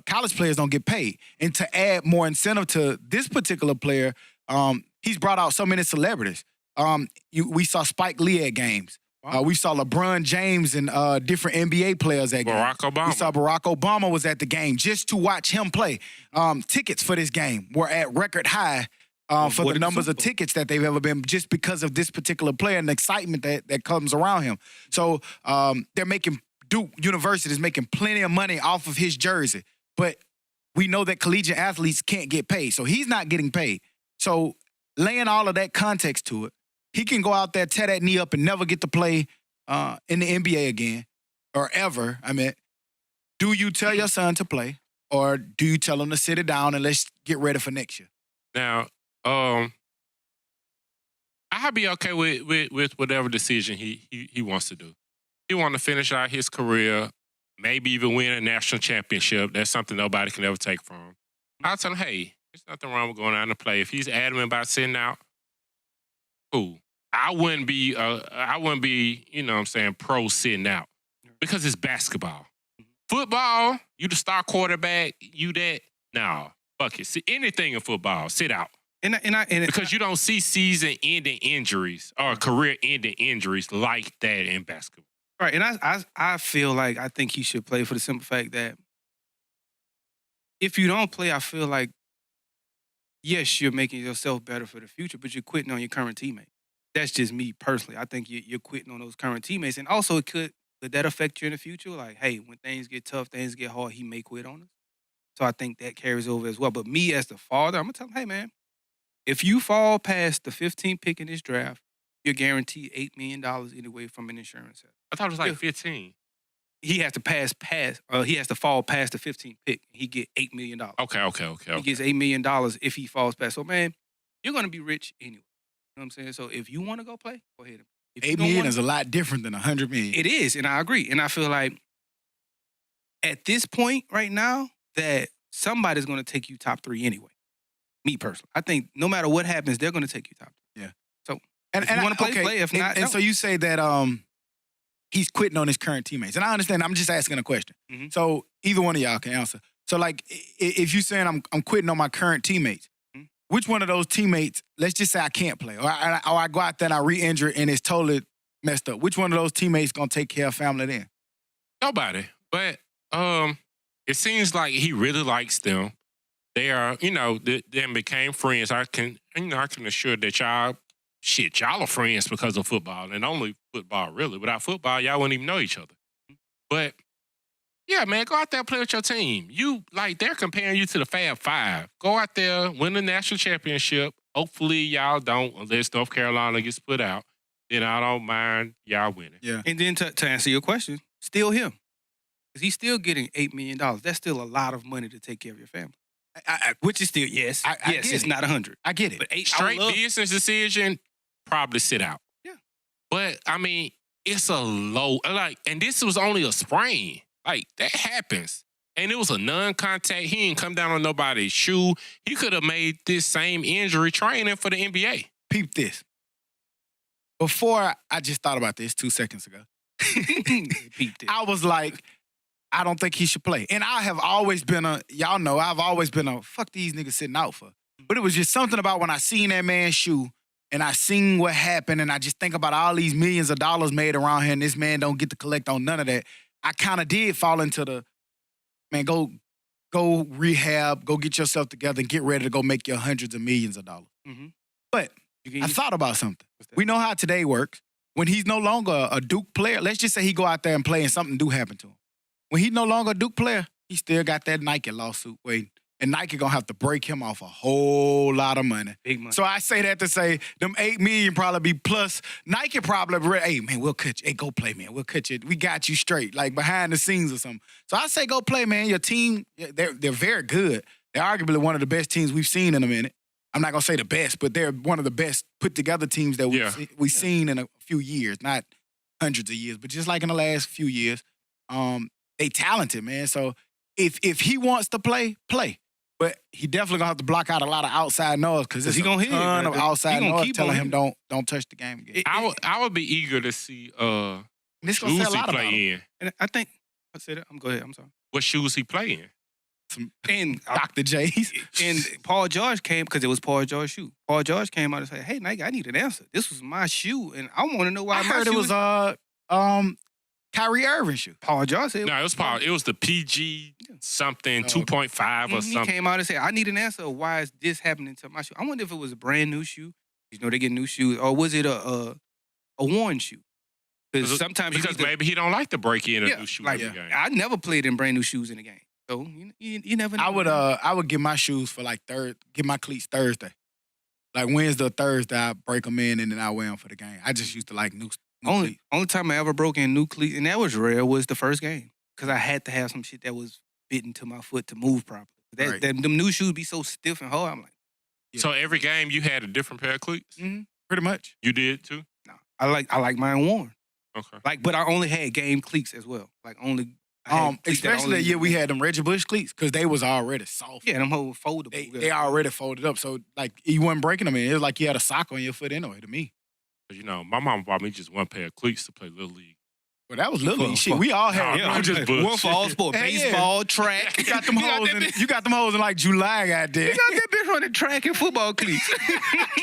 college players don't get paid. And to add more incentive to this particular player, he's brought out so many celebrities. We saw Spike Lee at games. Wow. We saw LeBron James and different NBA players at games. Barack Obama. We saw Barack Obama was at the game just to watch him play. Tickets for this game were at record high for the numbers of tickets that they've ever been, just because of this particular player and the excitement that comes around him. So they're making Duke University is making plenty of money off of his jersey. But we know that collegiate athletes can't get paid. So he's not getting paid. So laying all of that context to it, he can go out there, tear that knee up, and never get to play in the NBA again or ever. I mean, do you tell your son to play, or do you tell him to sit it down and let's get ready for next year? Now, I'd be okay with whatever decision he wants to do. He want to finish out his career, maybe even win a national championship. That's something nobody can ever take from him. I'll tell him, hey, there's nothing wrong with going out and play. If he's adamant about sitting out, cool. I wouldn't be, pro sitting out, because it's basketball. Football, you the star quarterback, you that. No, fuck it. See, anything in football, sit out. Because you don't see season-ending injuries or career-ending injuries like that in basketball. Right, and I feel like I think he should play for the simple fact that if you don't play, I feel like, yes, you're making yourself better for the future, but you're quitting on your current teammate. That's just me personally. I think you're quitting on those current teammates. And also, could that affect you in the future? Like, hey, when things get tough, things get hard, he may quit on us. So I think that carries over as well. But me as the father, I'm going to tell him, hey, man, if you fall past the 15th pick in this draft, you're guaranteed $8 million anyway from an insurance set. I thought it was like 15. He has to he has to fall past the 15th pick. He get $8 million. Okay. He gets $8 million if he falls past. So, man, you're going to be rich anyway. You know what I'm saying? So if you want to go play, go ahead. If $8 million is a lot different than $100 million. It is, and I agree. And I feel like at this point right now that somebody's going to take you top 3 anyway. Me personally. I think no matter what happens, they're going to take you top 3. Yeah. So if you want to play. If not, and so you say that he's quitting on his current teammates. And I understand. I'm just asking a question. Mm-hmm. So either one of y'all can answer. So, like, if you're saying I'm quitting on my current teammates, which one of those teammates, let's just say I can't play, or I go out there and I re-injure and it's totally messed up, which one of those teammates going to take care of family then? Nobody. But it seems like he really likes them. They are, they became friends. I can assure that y'all are friends because of football, and only football, really. Without football, y'all wouldn't even know each other. But, yeah, man, go out there and play with your team. They're comparing you to the Fab Five. Go out there, win the national championship. Hopefully, y'all don't, unless North Carolina gets put out. Then I don't mind y'all winning. Yeah. And then to answer your question, still him. Because he's still getting $8 million. That's still a lot of money to take care of your family. Which is still, yes, it's not 100. I get it. But straight business decision, probably sit out. Yeah. But, I mean, it's a low, and this was only a sprain. That happens. And it was a non-contact. He didn't come down on nobody's shoe. He could have made this same injury training for the NBA. Peep this. Before I just thought about this 2 seconds ago. Peep this. I was like, I don't think he should play. And I have always been I've always been a fuck these niggas sitting out for. But it was just something about when I seen that man's shoe and I seen what happened and I just think about all these millions of dollars made around here and this man don't get to collect on none of that. I kind of did fall into the, man, go rehab, go get yourself together and get ready to go make your hundreds of millions of dollars. Mm-hmm. But I thought about something. We know how today works. When he's no longer a Duke player, let's just say he go out there and play and something do happen to him. When he's no longer a Duke player, he still got that Nike lawsuit waiting. And Nike gonna have to break him off a whole lot of money. Big money. So I say that to say them $8 million probably be plus. Nike probably, hey man, we'll cut you. Hey, go play, man. We'll cut you. We got you straight, like behind the scenes or something. So I say go play, man. Your team, they're very good. They're arguably one of the best teams we've seen in a minute. I'm not gonna say the best, but they're one of the best put together teams that we've seen in a few years, not hundreds of years, but just like in the last few years. They talented, man. So if he wants to play. But he definitely gonna have to block out a lot of outside noise because there's a ton of outside noise telling him don't touch the game again. I would be eager to see This gonna say a shoes he lot about him. play in. And I think I said it. Go ahead. I'm sorry. What shoes he play in? And Dr. J's. And Paul George came because it was Paul George's shoe. Paul George came out and said, "Hey, Nike, I need an answer. This was my shoe, and I want to know why." I heard it was Kyrie Irving shoe. Paul George said, No, it was Paul. It was the PG something 2.5 or He something. came out and said, "I need an answer. Of why is this happening to my shoe?" I wonder if it was a brand new shoe. You know, they get new shoes, or was it a worn shoe? Because sometimes maybe he don't like to break in a new shoe like, in the game. I never played in brand new shoes in the game, so you never know. I would get my shoes for like get my cleats Thursday. Like Wednesday or Thursday, I break them in and then I wear them for the game. I just used to like new cleats. Only time I ever broke in new cleats, and that was rare, was the first game. Because I had to have some shit that was fitting to my foot to move properly. Them new shoes be so stiff and hard. I'm like, So every game you had a different pair of cleats? mm-hmm. Pretty much. You did too? No, I like mine worn. Okay. But I only had game cleats as well. Like only. Especially that year we had them Reggie Bush cleats because they was already soft. Yeah, them whole foldable. They already folded up, so like you wasn't breaking them in. It was like you had a sock on your foot anyway. To me, You know, my mom bought me just one pair of cleats to play Little League. well, that was little league shit. We all had. I'm just bullshit. one for all sports, Hey, baseball, track. You got them hoes in. You got them hoes in like July, goddamn. You got that bitch running track and football cleats.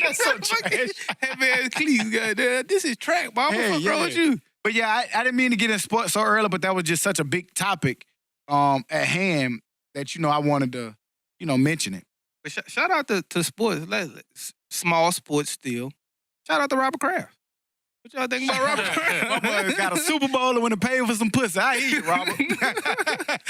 That's so trash. Heavy ass cleats, goddamn. This is track, Bob. What's wrong with you? But yeah, I didn't mean to get in sports so early, but that was just such a big topic at hand that I wanted to mention it. But shout out to sports, small sports still. Shout out to Robert Kraft. What y'all think about Robert Kraft? My boy got a Super Bowl and went to pay for some pussy. I hear you, Robert.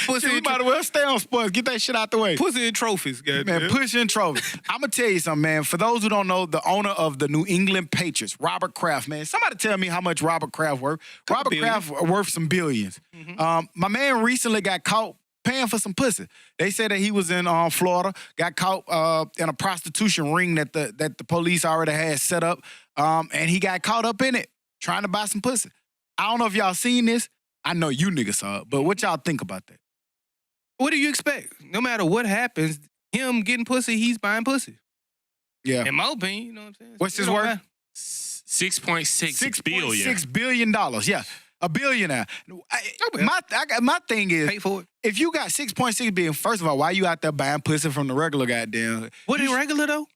Pussy You might as well stay on sports. Get that shit out the way. Pussy and trophies, goddamn. Man, pushing trophies. I'm going to tell you something, man. For those who don't know, the owner of the New England Patriots, Robert Kraft, man. Somebody tell me how much Robert Kraft worth. Robert Kraft worth some billions. Mm-hmm. My man recently got caught paying for some pussy. They said that he was in Florida, got caught in a prostitution ring that the police already had set up, and he got caught up in it, trying to buy some pussy. I don't know if y'all seen this. I know you niggas saw it, but what y'all think about that? What do you expect? No matter what happens, him getting pussy, he's buying pussy. Yeah. In my opinion, you know what I'm saying? What's his worth? 6.6 billion. $6 billion. Yeah. A billionaire. My thing is, Pay for it. if you got 6.6 billion, first of all, why you out there buying pussy from the regular goddamn? What is regular though?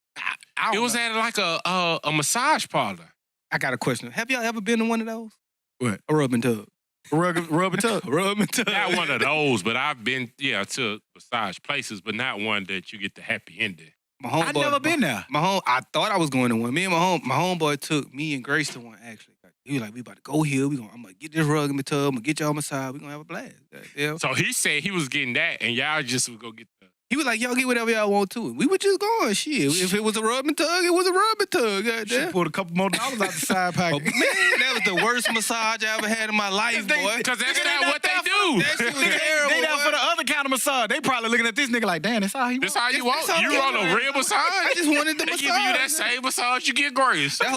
I It don't was know. at like a massage parlor. I got a question. Have y'all ever been to one of those? What? A rubbing tub. Rub and tub. Rubbing tub. Not one of those, but I've been, to massage places, but not one that you get the happy ending. I never been there. I thought I was going to one. Me and my homeboy took me and Grace to one, actually. He was like, we about to go here. I'm going to get this rug in the tub. I'm going to get y'all a massage. We're going to have a blast. Yeah. So he said he was getting that, and y'all just would go get the... He was like, y'all get whatever y'all want to. And we were just going, shit. If it was a rubbing tug, it was a rubbing tug. She Goddamn. pulled a couple more dollars out the side Oh, pocket. man, that was the worst massage I ever had in my life, boy. Because that's Nigga, not they what they not do. That shit was terrible. They there boy. for the other kind of massage. They probably looking at this nigga like, damn, that's all he That's want. how you want. That's how You they want do a it. real massage? I just wanted the They massage. give you that same massage you get Grace. But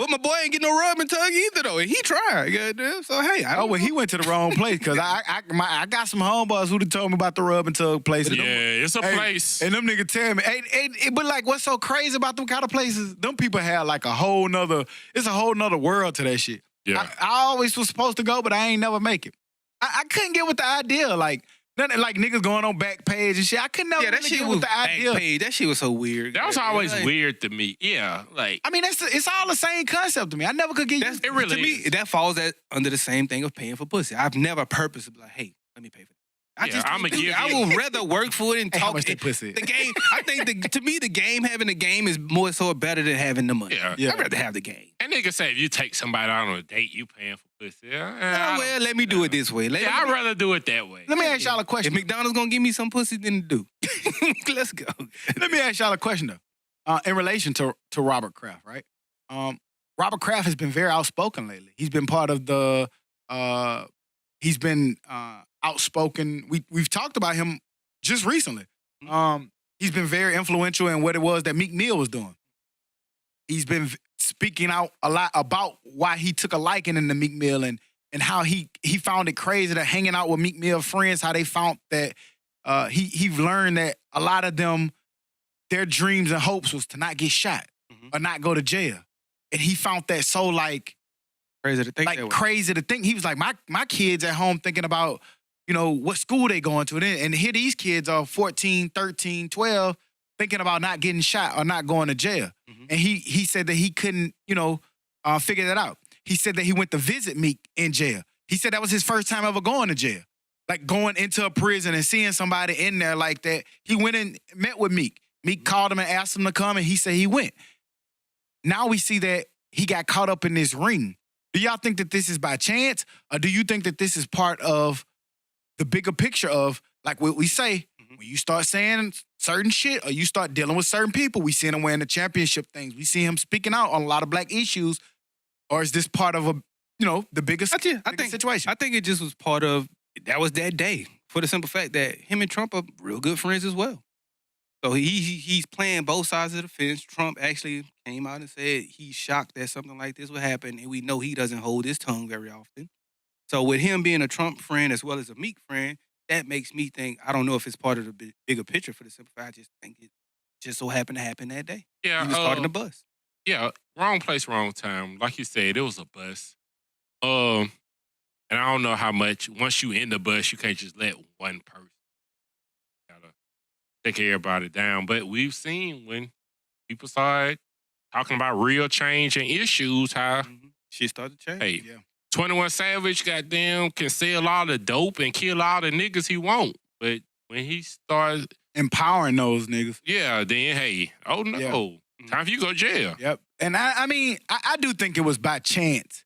my boy ain't getting no rubbing tug either, though. And he tried, goddamn. So, hey, I Oh, don't well, he went to the wrong place because I got some homeboys who told me about the rub and tug place. Yeah, it's a Hey, place. And them niggas tell me, but like, what's so crazy about them kind of places? Them people have like it's a whole nother world to that shit. Yeah. I always was supposed to go, but I ain't never make it. I couldn't get with the idea, like nothing like niggas going on back page and shit. I couldn't never Yeah, that really shit get was with the idea. Backpage. That shit was so weird. That was goddamn. always Like, weird to me. Yeah, like... I mean, it's all the same concept to me. I never could get That's, used It really to me, is. that falls under the same thing of paying for pussy. I've never purposely like, hey, let me pay for that. I Yeah, just I'ma can't do give that. I you- would rather work for it and Hey, how talk. much that pussy? The game, I think to me, having the game is more so better than having the money. Yeah. Yeah. I'd rather have the game. And niggas say if you take somebody out on a date, you paying for pussy. Oh, well, let me do it this way. I'd rather do it that way. Let me ask y'all a If question. McDonald's gonna give me some pussy, then do. Let's go. Let me ask y'all a question though. In relation to Robert Kraft, right? Robert Kraft has been very outspoken lately. He's been part of the. He's been outspoken. We've talked about him just recently. he's been very influential in what it was that Meek Mill was doing. He's been speaking out a lot about why he took a liking in the Meek Mill and how he found it crazy that hanging out with Meek Mill friends, how they found that he learned that a lot of them, their dreams and hopes was to not get shot or not go to jail. And he found that so crazy to think that way. Crazy to think. He was like, my kids at home thinking about, what school they going to. And here these kids are 14, 13, 12, thinking about not getting shot or not going to jail. And he said that he couldn't, figure that out. He said that he went to visit Meek in jail. He said that was his first time ever going to jail. Like going into a prison and seeing somebody in there like that. He went and met with Meek. Meek called him and asked him to come, and he said he went. Now we see that he got caught up in this ring. Do y'all think that this is by chance, or do you think that this is part of the bigger picture of, like what we say, when you start saying certain shit or you start dealing with certain people, we see him wearing the championship things. We see him speaking out on a lot of black issues, or is this part of the biggest situation? I think it just was part of, that was that day, for the simple fact that him and Trump are real good friends as well. So he's playing both sides of the fence. Trump actually came out and said he's shocked that something like this would happen, and we know he doesn't hold his tongue very often. So with him being a Trump friend as well as a Meek friend, that makes me think, I don't know if it's part of the bigger picture for the simple fact, I just think it just so happened to happen that day. Yeah, he was caught in the bus. Yeah, wrong place, wrong time. Like you said, it was a bus. And I don't know how much, once you in the bus, you can't just let one person take everybody down. But we've seen when people started talking about real change and issues, how shit started to change. Hey, 21 Savage, goddamn, can sell all the dope and kill all the niggas he want. But when he starts empowering those niggas, then hey, oh no, time for you to go to jail. Yep. And I mean, I do think it was by chance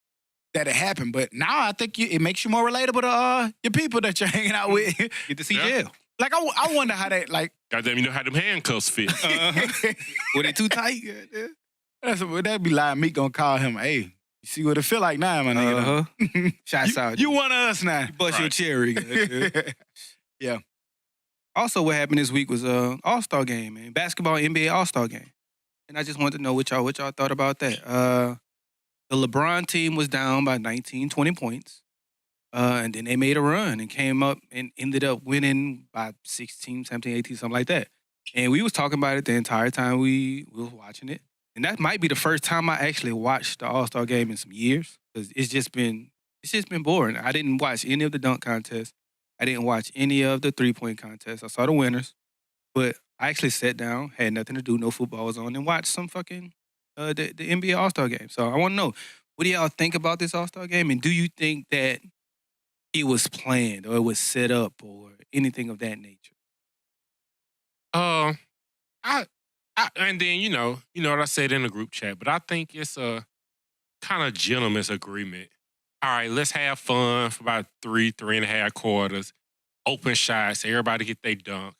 that it happened, but now I think it makes you more relatable to your people that you're hanging out with. Get to see jail. Like I wonder how that goddamn, you know how them handcuffs fit. Were they too tight? That'd be like Meek gonna call him, hey, you see what it feel like now, my nigga. Shots out. You one of us now. You bust your cherry. Yeah. Also, what happened this week was All-Star game, man. Basketball NBA All-Star game. And I just wanted to know what y'all thought about that. The LeBron team was down by 19, 20 points. And then they made a run and came up and ended up winning by 16, 17, 18, something like that. And we was talking about it the entire time we was watching it. And that might be the first time I actually watched the All-Star game in some years. Because it's just been boring. I didn't watch any of the dunk contests. I didn't watch any of the three-point contests. I saw the winners. But I actually sat down, had nothing to do, no football was on, and watched some fucking the NBA All-Star game. So I want to know, what do y'all think about this All-Star game? And do you think that it was planned or it was set up or anything of that nature? And then you know what I said in the group chat, but I think it's a kind of gentleman's agreement. All right, let's have fun for about 3.5 quarters, open shots, everybody get their dunk,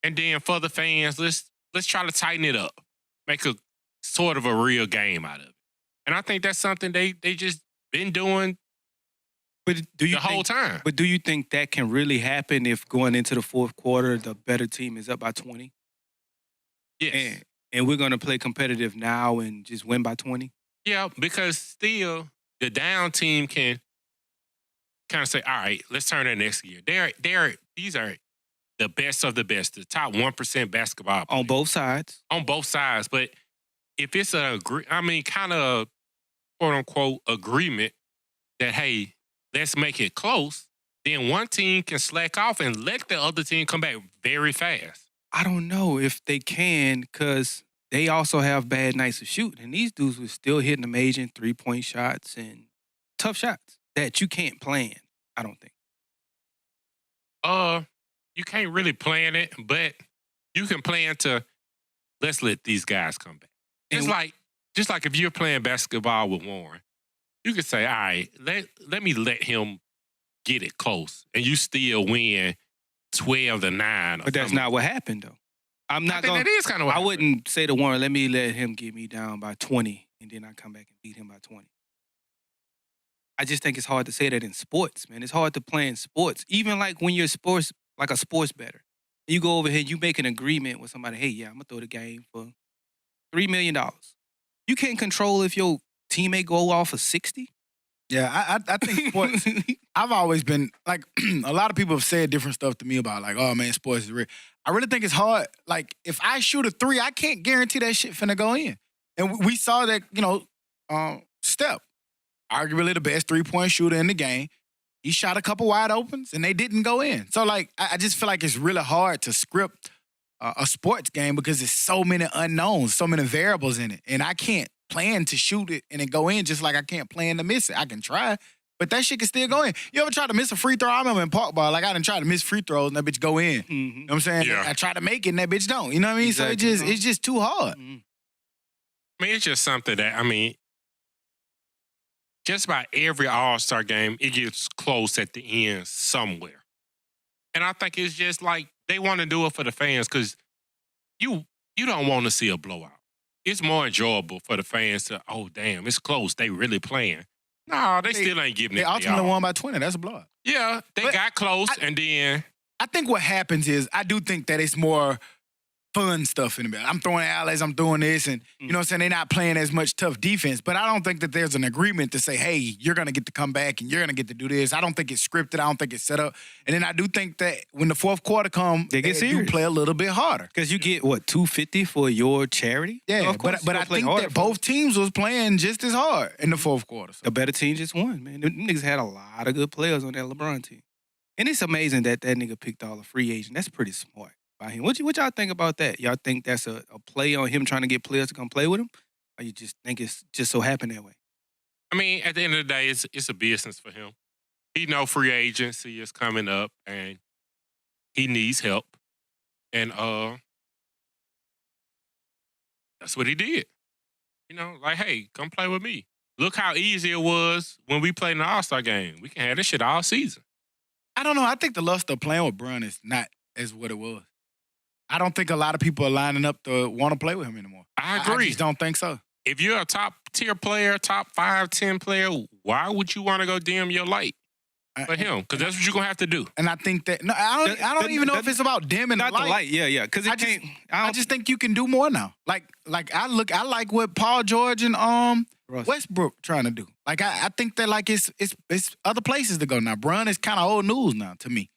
and then for the fans, let's try to tighten it up, make a sort of a real game out of it. And I think that's something they just been doing. But do you the whole time. But do you think that can really happen if going into the fourth quarter, the better team is up by 20? Yes. And we're going to play competitive now and just win by 20? Yeah, because still the down team can kind of say, all right, let's turn it next year. These are the best of the best, the top 1% basketball players. On both sides? On both sides. But if it's kind of quote unquote agreement that, hey, let's make it close, then one team can slack off and let the other team come back very fast. I don't know if they can, because they also have bad nights of shooting. And these dudes were still hitting amazing three-point shots and tough shots that you can't plan, I don't think. You can't really plan it, but you can plan to, let's let these guys come back. Just like if you're playing basketball with Warren, you could say, all right, let me let him get it close, and you still win 12-9. But that's not what happened, though. That is kind of what I wouldn't say to Warren, let me let him get me down by 20, and then I come back and beat him by 20. I just think it's hard to say that in sports, man. It's hard to play in sports. Even like when you're sports, like a sports bettor. You go over here, you make an agreement with somebody. Hey, yeah, I'm gonna throw the game for $3 million. You can't control if your teammate go off for 60. Yeah, I think sports. I've always been like a lot of people have said different stuff to me about like, oh man, sports is real. I really think it's hard. Like if I shoot a 3, I can't guarantee that shit finna go in. And we saw that, Steph, arguably the best 3-point shooter in the game. He shot a couple wide opens and they didn't go in. So like I just feel like it's really hard to script a sports game because there's so many unknowns, so many variables in it, and I can't plan to shoot it and it go in just like I can't plan to miss it. I can try, but that shit can still go in. You ever try to miss a free throw? I remember in park ball, like I done tried to miss free throws and that bitch go in. Mm-hmm. You know what I'm saying? Yeah. I try to make it and that bitch don't. You know what I mean? Exactly. So it's just too hard. Mm-hmm. I mean, it's just something that, just about every All-Star game, it gets close at the end somewhere. And I think it's just like they want to do it for the fans because you don't want to see a blowout. It's more enjoyable for the fans to, oh, damn, it's close. They really playing. No, they still ain't giving it. They ultimately won by 20. That's a blowout. Yeah, they got close, and then... I think what happens is I do think that it's more fun stuff in the middle. I'm throwing alleys, I'm doing this, and you know what I'm saying? They're not playing as much tough defense, but I don't think that there's an agreement to say, hey, you're going to get to come back and you're going to get to do this. I don't think it's scripted. I don't think it's set up. And then I do think that when the fourth quarter comes, They get do serious. play a little bit harder. Because you get, what, $250 for your charity? Yeah, Of course, but I you'll play think harder that for both teams was playing just as hard in the fourth quarter. So. The better team just won, man. Them niggas had a lot of good players on that LeBron team. And it's amazing that nigga picked all the free agents. That's pretty smart by him. What y'all think about that? Y'all think that's a play on him trying to get players to come play with him? Or you just think it's just so happened that way? I mean, at the end of the day, it's a business for him. He know free agency is coming up, and he needs help. And that's what he did. Like, hey, come play with me. Look how easy it was when we played in the All-Star game. We can have this shit all season. I don't know. I think the luster of playing with Bron is not as what it was. I don't think a lot of people are lining up to want to play with him anymore. I agree. I just don't think so. If you're a top-tier player, top 5, 10 player, why would you want to go dim your light for him? Because that's what you're going to have to do. And I think that I don't even know if it's about dimming Not the the light, yeah. Because I just think you can do more now. Like I like what Paul George and Westbrook trying to do. Like I think that like it's other places to go now. Bron is kind of old news now to me,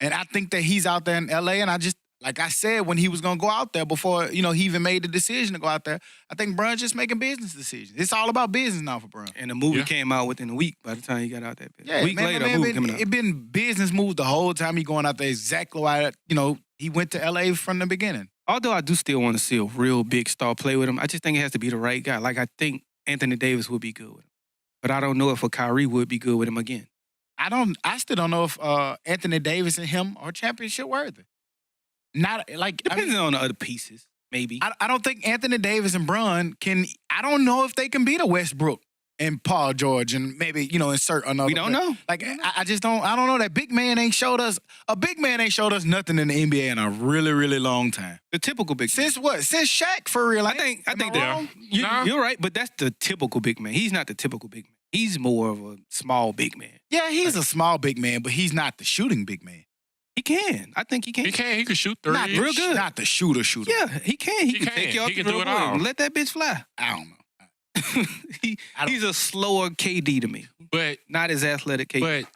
and I think that he's out there in LA. And I just like I said when he was gonna go out there before he even made the decision to go out there. I think Bron's just making business decisions. It's all about business now for Bron. And the movie came out within a week by the time he got out that bitch. Yeah, a week man, later, man, movie coming out. It been business moves the whole time he going out there. Exactly why he went to LA from the beginning. Although I do still want to see a real big star play with him, I just think it has to be the right guy. Like I think Anthony Davis would be good with him. But I don't know if a Kyrie would be good with him again. I still don't know if Anthony Davis and him are championship worthy. Not like Depending on the other pieces, maybe. I don't think Anthony Davis and Bron can. I don't know if they can beat a Westbrook and Paul George and maybe insert another. We don't know. Like I just don't. I don't know. That big man ain't showed us. A big man ain't showed us nothing in the NBA in a really really long time. The typical big man. Since what? Since Shaq for real. I think am I that wrong? you're right, but that's the typical big man. He's not the typical big man. He's more of a small big man. Yeah, he's a small big man, but he's not the shooting big man. He can. I think he can. He can. He can shoot threes. Not real good. Not the shooter. Yeah, he can. He can take you off He the can do road it all. and let that bitch fly. I don't know. He's a slower KD to me. But Not as athletic KD. But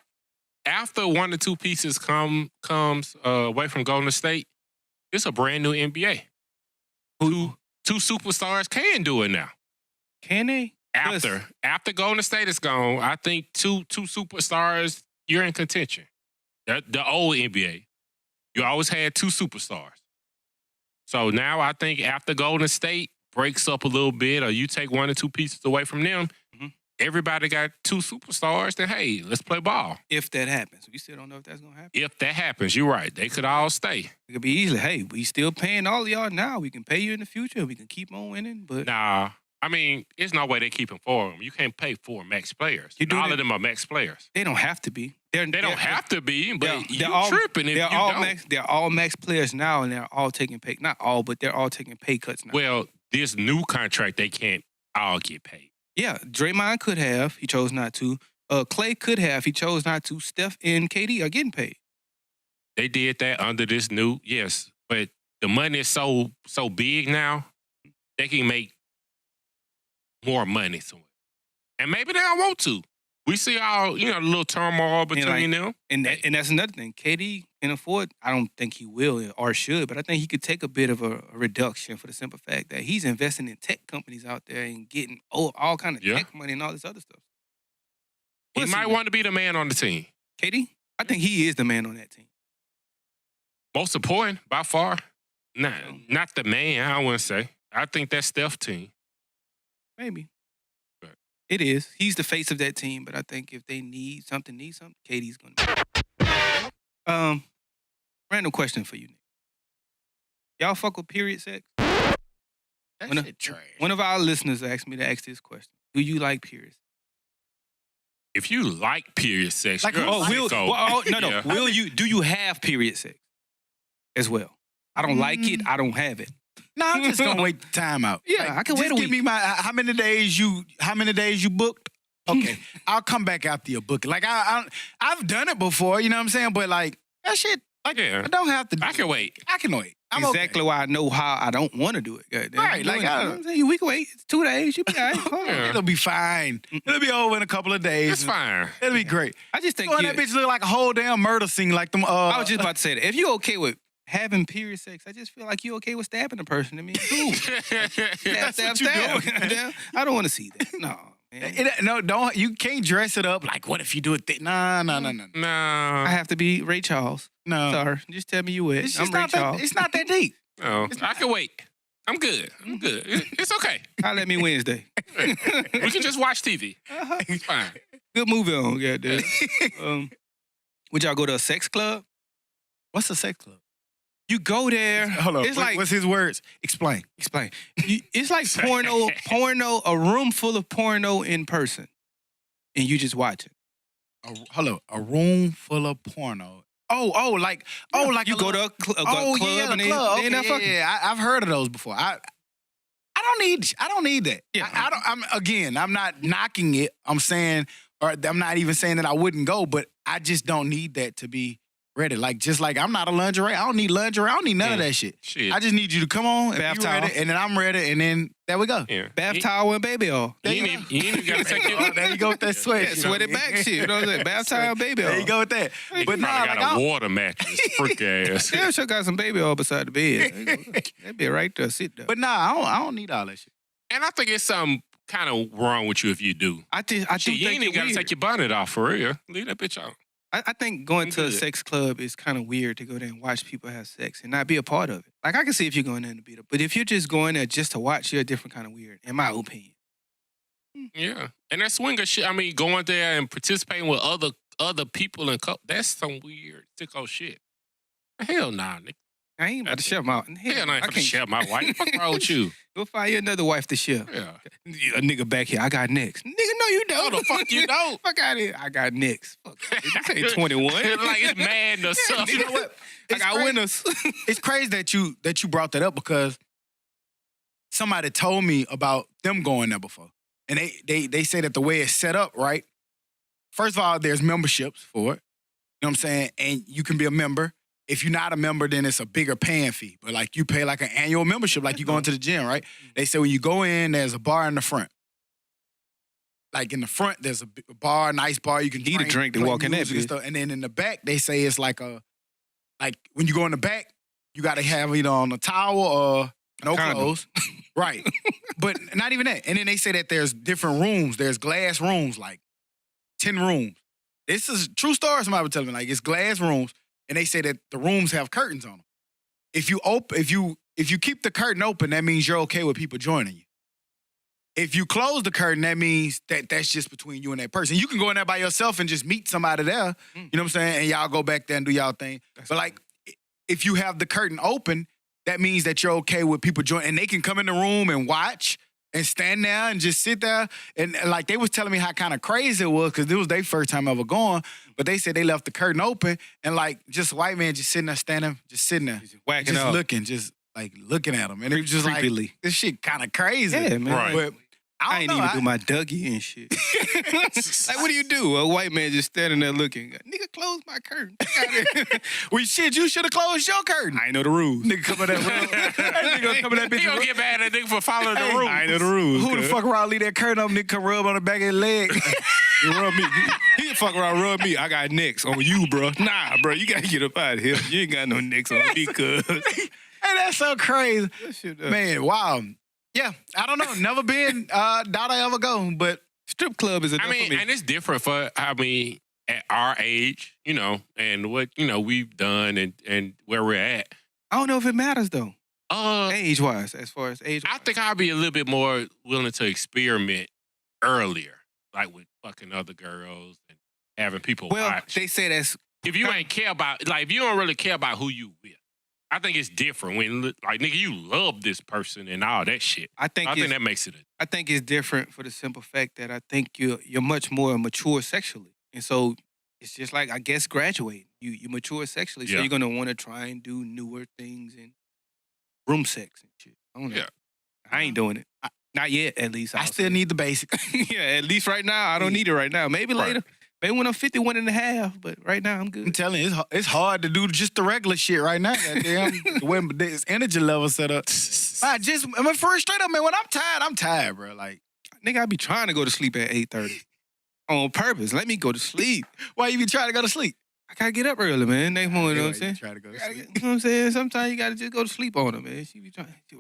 after 1 or 2 pieces comes away from Golden State, it's a brand new NBA. Two superstars can do it now. Can they? After Golden State is gone, I think two superstars, you're in contention. The old NBA, you always had 2 superstars. So now I think after Golden State breaks up a little bit, or you take 1 or 2 pieces away from them, everybody got 2 superstars, then hey, let's play ball. If that happens. We still don't know if that's going to happen. If that happens, you're right. They could all stay. It could be easily, hey, we still paying all of y'all now. We can pay you in the future. We can keep on winning. But Nah, I mean, there's no way they keep him for them. You can't pay 4 max players. All of them are max players. they don't have to be. They Don't have to be, but you're all tripping if you don't. They're all max players now, and they're all taking pay. Not all, but they're all taking pay cuts now. Well, this new contract, they can't all get paid. Yeah, Draymond could have. He chose not to. Clay could have. He chose not to. Steph and KD are getting paid. They did that under this new, yes. But the money is so big now, they can make more money somewhere. And maybe they don't want to. We see all, the little turmoil between them. And that's another thing. KD can afford, I don't think he will or should, but I think he could take a bit of a reduction for the simple fact that he's investing in tech companies out there and getting all kind of tech money and all this other stuff. He might want to be the man on the team. KD? I think he is the man on that team. Most important, by far. Not the man, I wouldn't say. I think that's Steph's team. Maybe. But it is. He's the face of that team, but I think if they need something, KD's going to. Random question for you, Nick. Y'all fuck with period sex? That shit trash. One of our listeners asked me to ask this question. Do you like period sex? If you like period sex, Like, you're a sicko. No. Do you have period sex as well? I don't like it. I don't have it. No, I'm just gonna wait the time out. Yeah, I can wait a week. Give me how many days you booked? Okay, I'll come back after your booking. Like I've done it before, you know what I'm saying? But like that shit, like I don't have to. I can wait. I can wait. I'm exactly why I know how I don't want to do it. Goddamn. Right, like we can wait. It's 2 days. You be all right. It'll be fine. It'll be over in a couple of days. It's fine. It'll be great. I just think that bitch look like a whole damn murder scene, like them. I was just about to say that. If you okay with having period sex, I just feel like you okay with stabbing a person. I mean, cool. Stab. I don't want to see that. No. Don't. You can't dress it up like, what if you do it? No. I have to be Ray Charles. No. Sorry. Just tell me you would. I'm Ray Charles. It's not that deep. No, I can wait. I'm good. It's okay. Holler at me Wednesday. We can just watch TV. It's fine. Good movie on, goddamn. Would y'all go to a sex club? What's a sex club? You go there. Hold on. What's his words? Explain. It's like porno, a room full of porno in person. And you just watch it. A room full of porno. Like you go to a club and they not fucking. Yeah, I've heard of those before. I don't need that. Yeah. I'm not knocking it. I'm saying, or I'm not even saying that I wouldn't go, but I just don't need that to be ready. Like, just like I'm not a lingerie. I don't need lingerie. I don't need none of that shit. I just need you to come on, bath towel, ready, and then I'm ready, and then there we go. Yeah. Bath towel and baby oil. You ain't even got to take it. There you go with that sweat. Sweat it back shit. You know what I'm saying? Bath towel and baby oil. There you go with that. But now got a water mattress. Freak ass. Yeah, sure got some baby oil beside the bed. That be right there. Sit there. But I don't need all that shit. And I think it's something kind of wrong with you if you do. I think you ain't even got to take your bonnet off for real. Leave that bitch on. I think going to a sex club is kind of weird to go there and watch people have sex and not be a part of it. Like, I can see if you're going there to beat up, but if you're just going there just to watch, you're a different kind of weird, in my opinion. Yeah. And that swinger shit, I mean, going there and participating with other people and that's some weird, sicko shit. Hell nah, nigga. I ain't about to share my... Hell, I ain't about to share my wife. What's wrong with you? Go find you another wife to share. Yeah. A nigga back here, I got next. Nigga, no, you don't. No, the fuck you don't. Fuck out of here. I got next. Fuck. This ain't 21. Like it's mad or something. You know what? I got winners. It's crazy that you brought that up because somebody told me about them going there before. And they say that the way it's set up, right? First of all, there's memberships for it. You know what I'm saying? And you can be a member. If you're not a member, then it's a bigger paying fee. But like you pay like an annual membership, like you going to the gym, right? They say when you go in, there's a bar in the front. Like in the front, there's a bar, nice bar. You can need a drink to walk in there. And then in the back, they say it's like when you go in the back, you got to have either on a towel or no clothes. Right. But not even that. And then they say that there's different rooms. There's glass rooms, like 10 rooms. This is a true story. Somebody was telling me, like it's glass rooms. And they say that the rooms have curtains on them. If you keep the curtain open, that means you're okay with people joining you. If you close the curtain, that means that's just between you and that person. You can go in there by yourself and just meet somebody there. You know what I'm saying? And y'all go back there and do y'all thing. But like, if you have the curtain open, that means that you're okay with people joining. And they can come in the room and watch and stand there and just sit there. And like they was telling me how kind of crazy it was because it was their first time ever going. But they said they left the curtain open and like just a white man just sitting there standing, just sitting there. Whacking just up. looking, just like looking at them. And it was just creepily. like, this shit kind of crazy. Yeah, man. Right. But I ain't don't know. even do my Dougie and shit. Like, what do you do? A white man just standing there looking. Nigga, close my curtain. Well, shit, you should have closed your curtain. I ain't know the rules. Nigga come in that room. That nigga come in that bitch. He gonna get mad at that nigga for following the rules. I ain't know the rules. Who the cuz. fuck around leave that curtain up, nigga come rub on the back of his leg? You rub me. He fuck around, rub me. I got nicks on you, bro. Nah, bro, you gotta get up out of here. You ain't got no nicks on me, cuz. Hey, that's so crazy. That shit, Man, wow. Yeah, I don't know. Never been. Doubt I ever go, but strip club is enough I mean, for me. and it's different for at our age, and what we've done and where we're at. I don't know if it matters, though. Uh, Age-wise, as far as age. I think I'll be a little bit more willing to experiment earlier, like with fucking other girls and having people Well, watch. they say that's... If you ain't care about, like, if you don't really care about who you with, I think it's different when, like, nigga, you love this person and all that shit. I think that makes it. I think it's different for the simple fact that I think you're much more mature sexually. And so it's just like, I guess, graduating. You mature sexually, so Yeah. you're going to want to try and do newer things and room sex and shit. I don't know. Yeah. I ain't doing it. Not yet, at least. I I'll still say. need the basics. Yeah, at least right now, I don't need it right now. Maybe Right. later. Maybe when I'm 51 and a half, but right now I'm I'm good. telling you, it's hard to do just the regular shit right now. Goddamn, when this energy level set up. I mean, for straight up, man. When I'm tired, bro. Like, Nigga, I be trying to go to sleep at 8:30 on purpose. Let me go to sleep. why you be trying to go to sleep? I gotta get up early, man. Next morning, you know what I'm saying? Try to go to You know sleep. what I'm saying? Sometimes you gotta just go to sleep on her, man. She be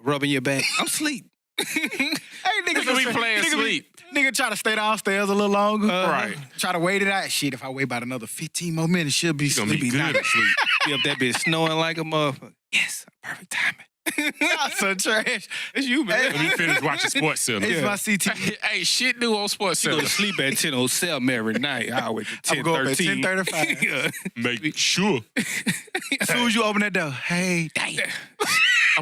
rubbing your back. I'm asleep. Hey, Nigga be playing sleep. Nigga try to stay downstairs a little longer. Right. Try to wait it out. Shit, if I wait about another 15 more minutes, she'll be You gonna be sleepy. good at sleep. Be up that bitch snoring like a motherfucker. Yes, perfect timing. That's so trash. It's you, man. Let me finish watching Sports Center. It's my CT. Hey, shit new on Sports She go Center. to sleep at 10:07 every night. I wait till I'm going up at 10:13. 10:35. Yeah. Make sure. As soon as you open that door, hey, damn.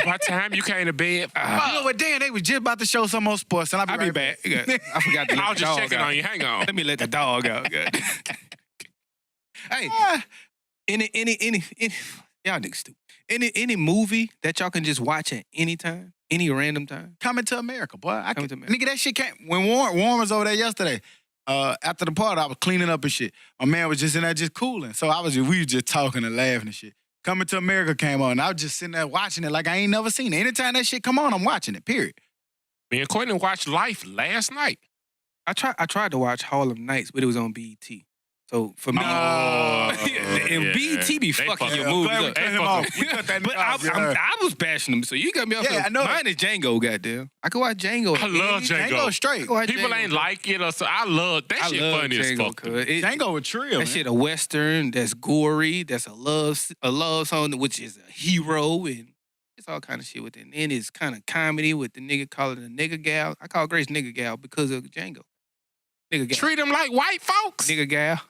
About time you came to bed. You know what, damn, they was just about to show some more sports, and I'll be back. Yeah. I forgot to let I was the just dog checking out. on you. Hang on. Let me let the dog out. God. Hey, Ah, any y'all niggas stupid. Any movie that y'all can just watch at any time, any random time. Coming to America, boy. Coming to America. Nigga, that shit came. When Warren was over there yesterday, after the party, I was cleaning up and shit. My man was just in there just cooling. So we was just talking and laughing and shit. Coming to America came on, and I was just sitting there watching it like I ain't never seen it. Anytime that shit come on, I'm watching it, period. Me and Courtney watched Life last night. I tried to watch Harlem Nights, but it was on BET. So for me, Oh, and yeah. BET be They fucking fuck- your yeah, movies glad we up. cut him fuck off. We cut that But nigga off, yeah. I was bashing them, so you got me off. Yeah, I know. Mine is Django, goddamn. I could watch Django. I love Django. Django straight. People ain't like it, or so. I love that shit. Funny as fuck. to me. Django was trill, That man. shit a western. That's gory. That's a love song, which is a hero, and it's all kind of shit with it. And then it's kind of comedy with the nigga calling a nigga gal. I call Grace nigga gal because of Django. Nigga gal. Treat them like white folks. Nigga gal.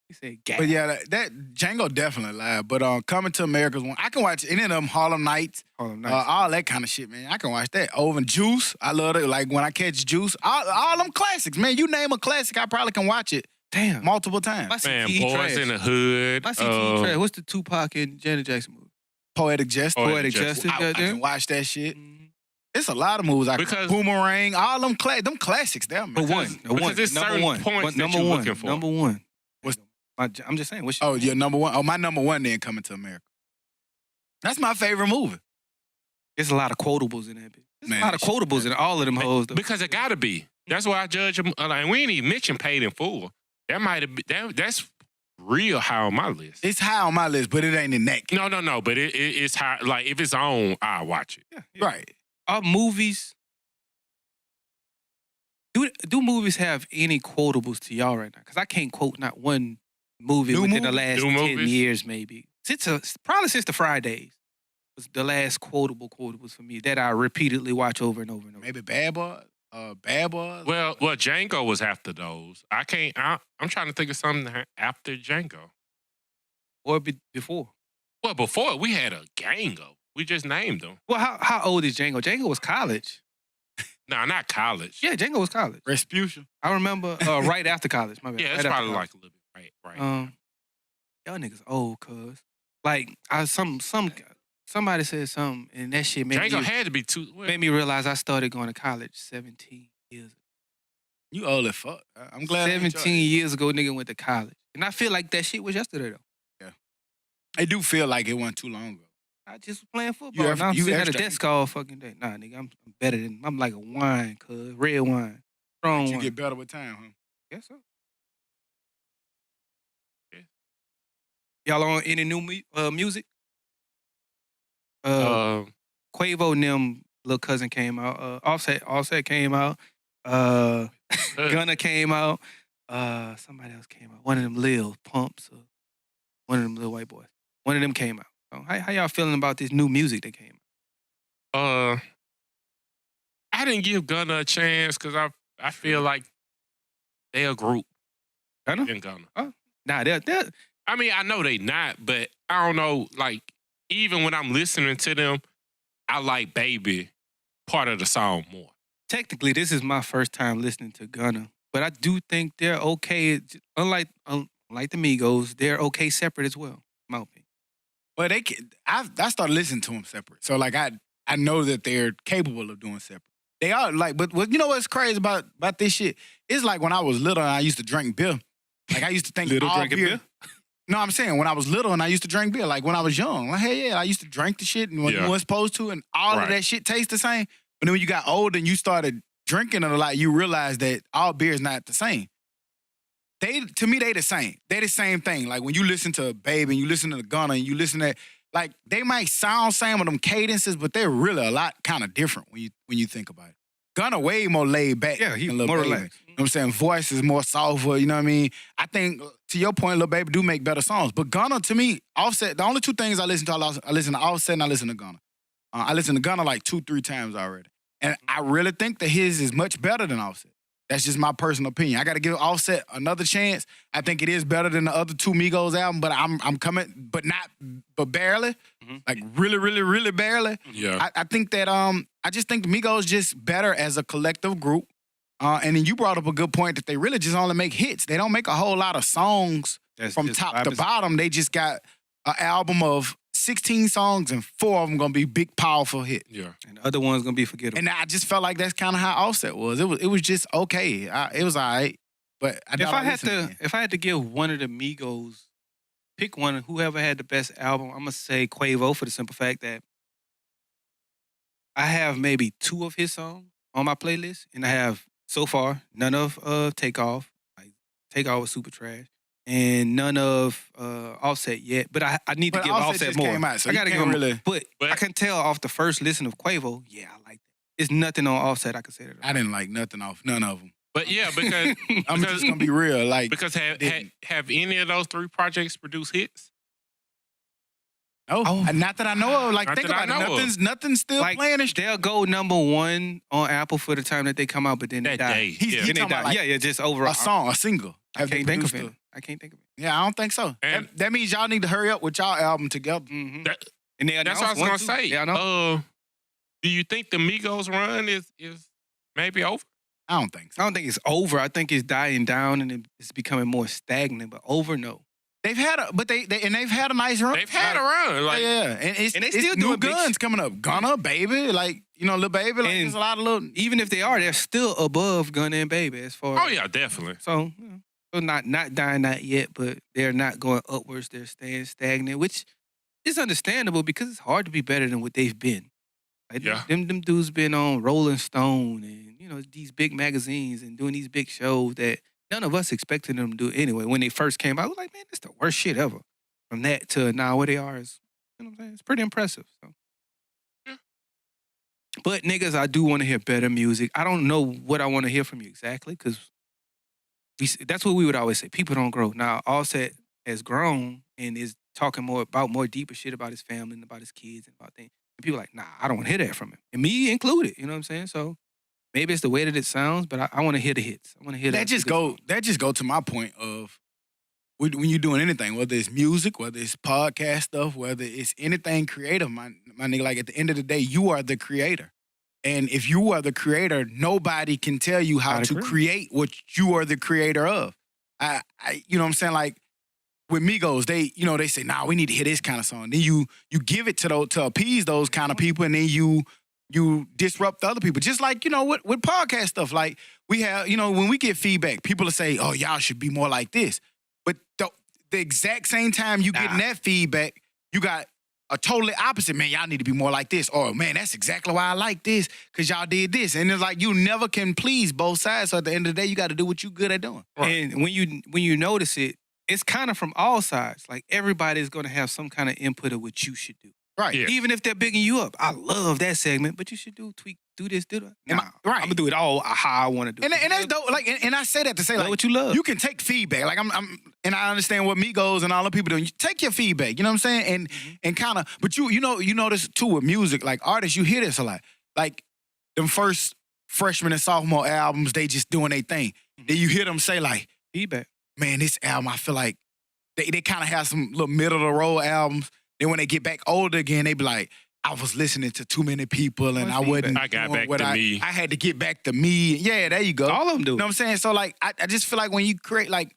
He said gal. But yeah, that Django definitely live. But Coming to America's one, I can watch any of them Harlem Nights, Harlem Nights. all that kind of shit, man. I can watch that. Over Juice, I love it. Like when I catch Juice, all them classics, man. You name a classic, I probably can watch it Damn. multiple times. My Man, CTE Boys trash. in the Hood. My CTE trash. What's the Tupac and Janet Jackson movie? Poetic Justice. Poetic Justice. I can Goddamn. watch that shit. Mhm. It's a lot of movies. Because- Boomerang, all them classics, there, man. But one. because there's Number certain one. points that Number you're one. looking for. Number one. What's- I'm just saying. What's your Oh, your number one. Oh, my number one then Coming to America. That's my favorite movie. There's a lot of quotables in that bitch. There's Man, a lot of quotables in all of them hoes. Though. Because it gotta be. That's why I judge them. Like, we ain't even mentioned Paid in Full. That might have been. That's real high on my list. It's high on my list, but it ain't in that. No. But it's high. Like if it's on, I watch it. Yeah. Right. Are movies? Do movies have any quotables to y'all right now? Because I can't quote not one movie New within the movie? last New 10 movies? years, maybe. Probably since the Fridays was the last quotables for me that I repeatedly watch over and over and over. Maybe Bad Boys. Bad Boys. Well, Django was after those. I can't. I'm trying to think of something after Django. Or before. Well, before we had a Gango. We just named them. Well, how old is Django? Django was college. No, not college. Yeah, Django was college. Respucia. I remember right after college. My bad. Yeah, Right it's after probably college. like a little bit right. Y'all niggas old, cuz. Like, some somebody said something, and that shit made Django me, had to be too. made me realize I started going to college 17 years ago. You old as fuck. I'm glad. 17 years ago, nigga went to college. And I feel like that shit was yesterday, though. It do feel like it wasn't too long ago. I just was playing football. You Now I'm sitting at a extra- desk all fucking day. Nah, nigga, I'm better than, I'm like a wine, cuz. Red wine. Strong You wine. get better with time, huh? Guess so. Yeah. Y'all on any new music? Quavo and them little cousin came out. Offset came out. Gunna came out. Somebody else came out. One of them Lil Pumps. One of them little white boys. One of them came out. So how y'all feeling about this new music that came out? I didn't give Gunna a chance because I feel like they're a group. Gunna? In Gunna. Nah, they're I mean, I know they not, but I don't know. Like, even when I'm listening to them, I like Baby part of the song more. technically this is my first time listening to Gunna, but I do think they're okay. Unlike the Migos, they're okay separate as well. In my opinion. But I started listening to them separate. So like I know that they're capable of doing separate. They are like, but you know what's crazy about this shit? It's like when I was little and I used to drink beer. Like I used to think Little all drinking beer? No, I'm saying when I was little and I used to drink beer. Like when I was young, like hey yeah, I used to drink the shit and when you weren't supposed to, and all of that shit tastes the same. But then when you got older and you started drinking it a lot, you realized that all beer is not the same. To me, they the same. They the same thing. Like when you listen to Baby and you listen to the Gunna and you listen to, like they might sound same with them cadences, but they're really a lot kind of different when you think about it. Gunna way more laid back. Yeah, he's than Lil more Baby. relaxed. You know what I'm saying? Voice is more softer, you know what I mean? I think, to your point, Lil Baby do make better songs. But Gunna, to me, Offset, the only two things I listen to, I listen to Offset and I listen to Gunna. I listen to Gunna like 2-3 times already. And I really think that his is much better than Offset. That's just my personal opinion. I got to give Offset another chance. I think it is better than the other two Migos album, but I'm coming, but barely. Mm-hmm. Like really, really, really barely. Yeah. I think that I just think the Migos just better as a collective group. And then you brought up a good point that they really just only make hits. They don't make a whole lot of songs from just top to vibes. bottom. They just got an album of 16 songs and 4 of them gonna be big, powerful hits. Yeah. And the other one's gonna be forgettable. And I just felt like that's kind of how Offset was. It was just okay. It was all right. But If I had to give one of the Migos, pick one, whoever had the best album, I'm gonna say Quavo for the simple fact that I have maybe 2 of his songs on my playlist, and I have so far none of Takeoff. Like Takeoff was super trash, and none of Offset yet. But I need to But give Offset Offset just more. came out, so I you gotta can't give him really- But I can tell off the first listen of Quavo, yeah, I like that. It's nothing on Offset I can say that. I didn't like nothing off none of them. But yeah, because I'm just gonna be real. Like because have any of those 3 projects produced hits? no, not that I know of. Like Not think that I about it. know of. Nothing's still Like playing. they'll go #1 on Apple for the time that they come out, but then they That die. day. He's- Yeah. he Then they talking die. about, like, Yeah, just overall. A song, a single. I Have they can't think of produced it. I can't think of it. Yeah, I don't think so. And- That means y'all need to hurry up with y'all album together. Mm-hmm. That- And they That's what I was announced gonna one, too. say. Yeah, I know. Do you think the Migos run is maybe over? I don't think so. I don't think it's over. I think it's dying down and it's becoming more stagnant. But over, no. They've had they've had a nice run. They've had a run. Like yeah, and they it's still new doing big guns coming up. Gunna, Baby, like Lil Baby, like And there's a lot of little. Even if they are, they're still above Gunna and Baby as far. oh yeah, definitely. So, so not dying not yet, but they're not going upwards. They're staying stagnant, which is understandable because it's hard to be better than what they've been. Like, Yeah. them dudes been on Rolling Stone and these big magazines and doing these big shows that none of us expected them to do anyway. When they first came out, I was like, man, this is the worst shit ever. From that to now where they are is, you know what I'm saying? It's pretty impressive. So. Yeah. But niggas, I do want to hear better music. I don't know what I want to hear from you exactly because that's what we would always say. People don't grow. Now, Offset has grown and is talking more deeper shit about his family and about his kids and about things. And people are like, nah, I don't want to hear that from him. And me included, you know what I'm saying? So maybe it's the way that it sounds, but I want to hear the hits. I want to hear That just go to my point of when you're doing anything, whether it's music, whether it's podcast stuff, whether it's anything creative, my nigga, like at the end of the day, you are the creator. And if you are the creator, nobody can tell you how to create what you are the creator of. You know what I'm saying? Like, with Migos, they say, nah, we need to hear this kind of song. Then you give it to appease those kind of people, and then you disrupt the other people. Just like, with podcast stuff. Like, we have, when we get feedback, people will say, oh, y'all should be more like this. But the exact same time you getting that feedback, you got a totally opposite, man, y'all need to be more like this. Or, man, that's exactly why I like this, because y'all did this. And it's like you never can please both sides. So at the end of the day, you got to do what you good at doing. Right. And when you notice it, it's kind of from all sides. Like, everybody's going to have some kind of input of what you should do. Right. Yeah. Even if they're bigging you up. I love that segment, but you should do this, do that. Nah, right. I'm going to do it all how I want to do it. And that's dope. Like, and I say that to say, Love like, what you love. You can take feedback. Like, and I understand what Migos and all the people doing. You take your feedback, you know what I'm saying? And kind of, but you notice too with music, like artists, you hear this a lot. Like, them first freshman and sophomore albums, they just doing their thing. Then you hear them say, like, feedback. Man, this album, I feel like they kind of have some little middle of the road albums. Then when they get back older again, they be like, I was listening to too many people and I wasn't. I got doing back what to me. I had to get back to me. Yeah, there you go. All of them do. You know what I'm saying? So, like, I just feel like when you create, like,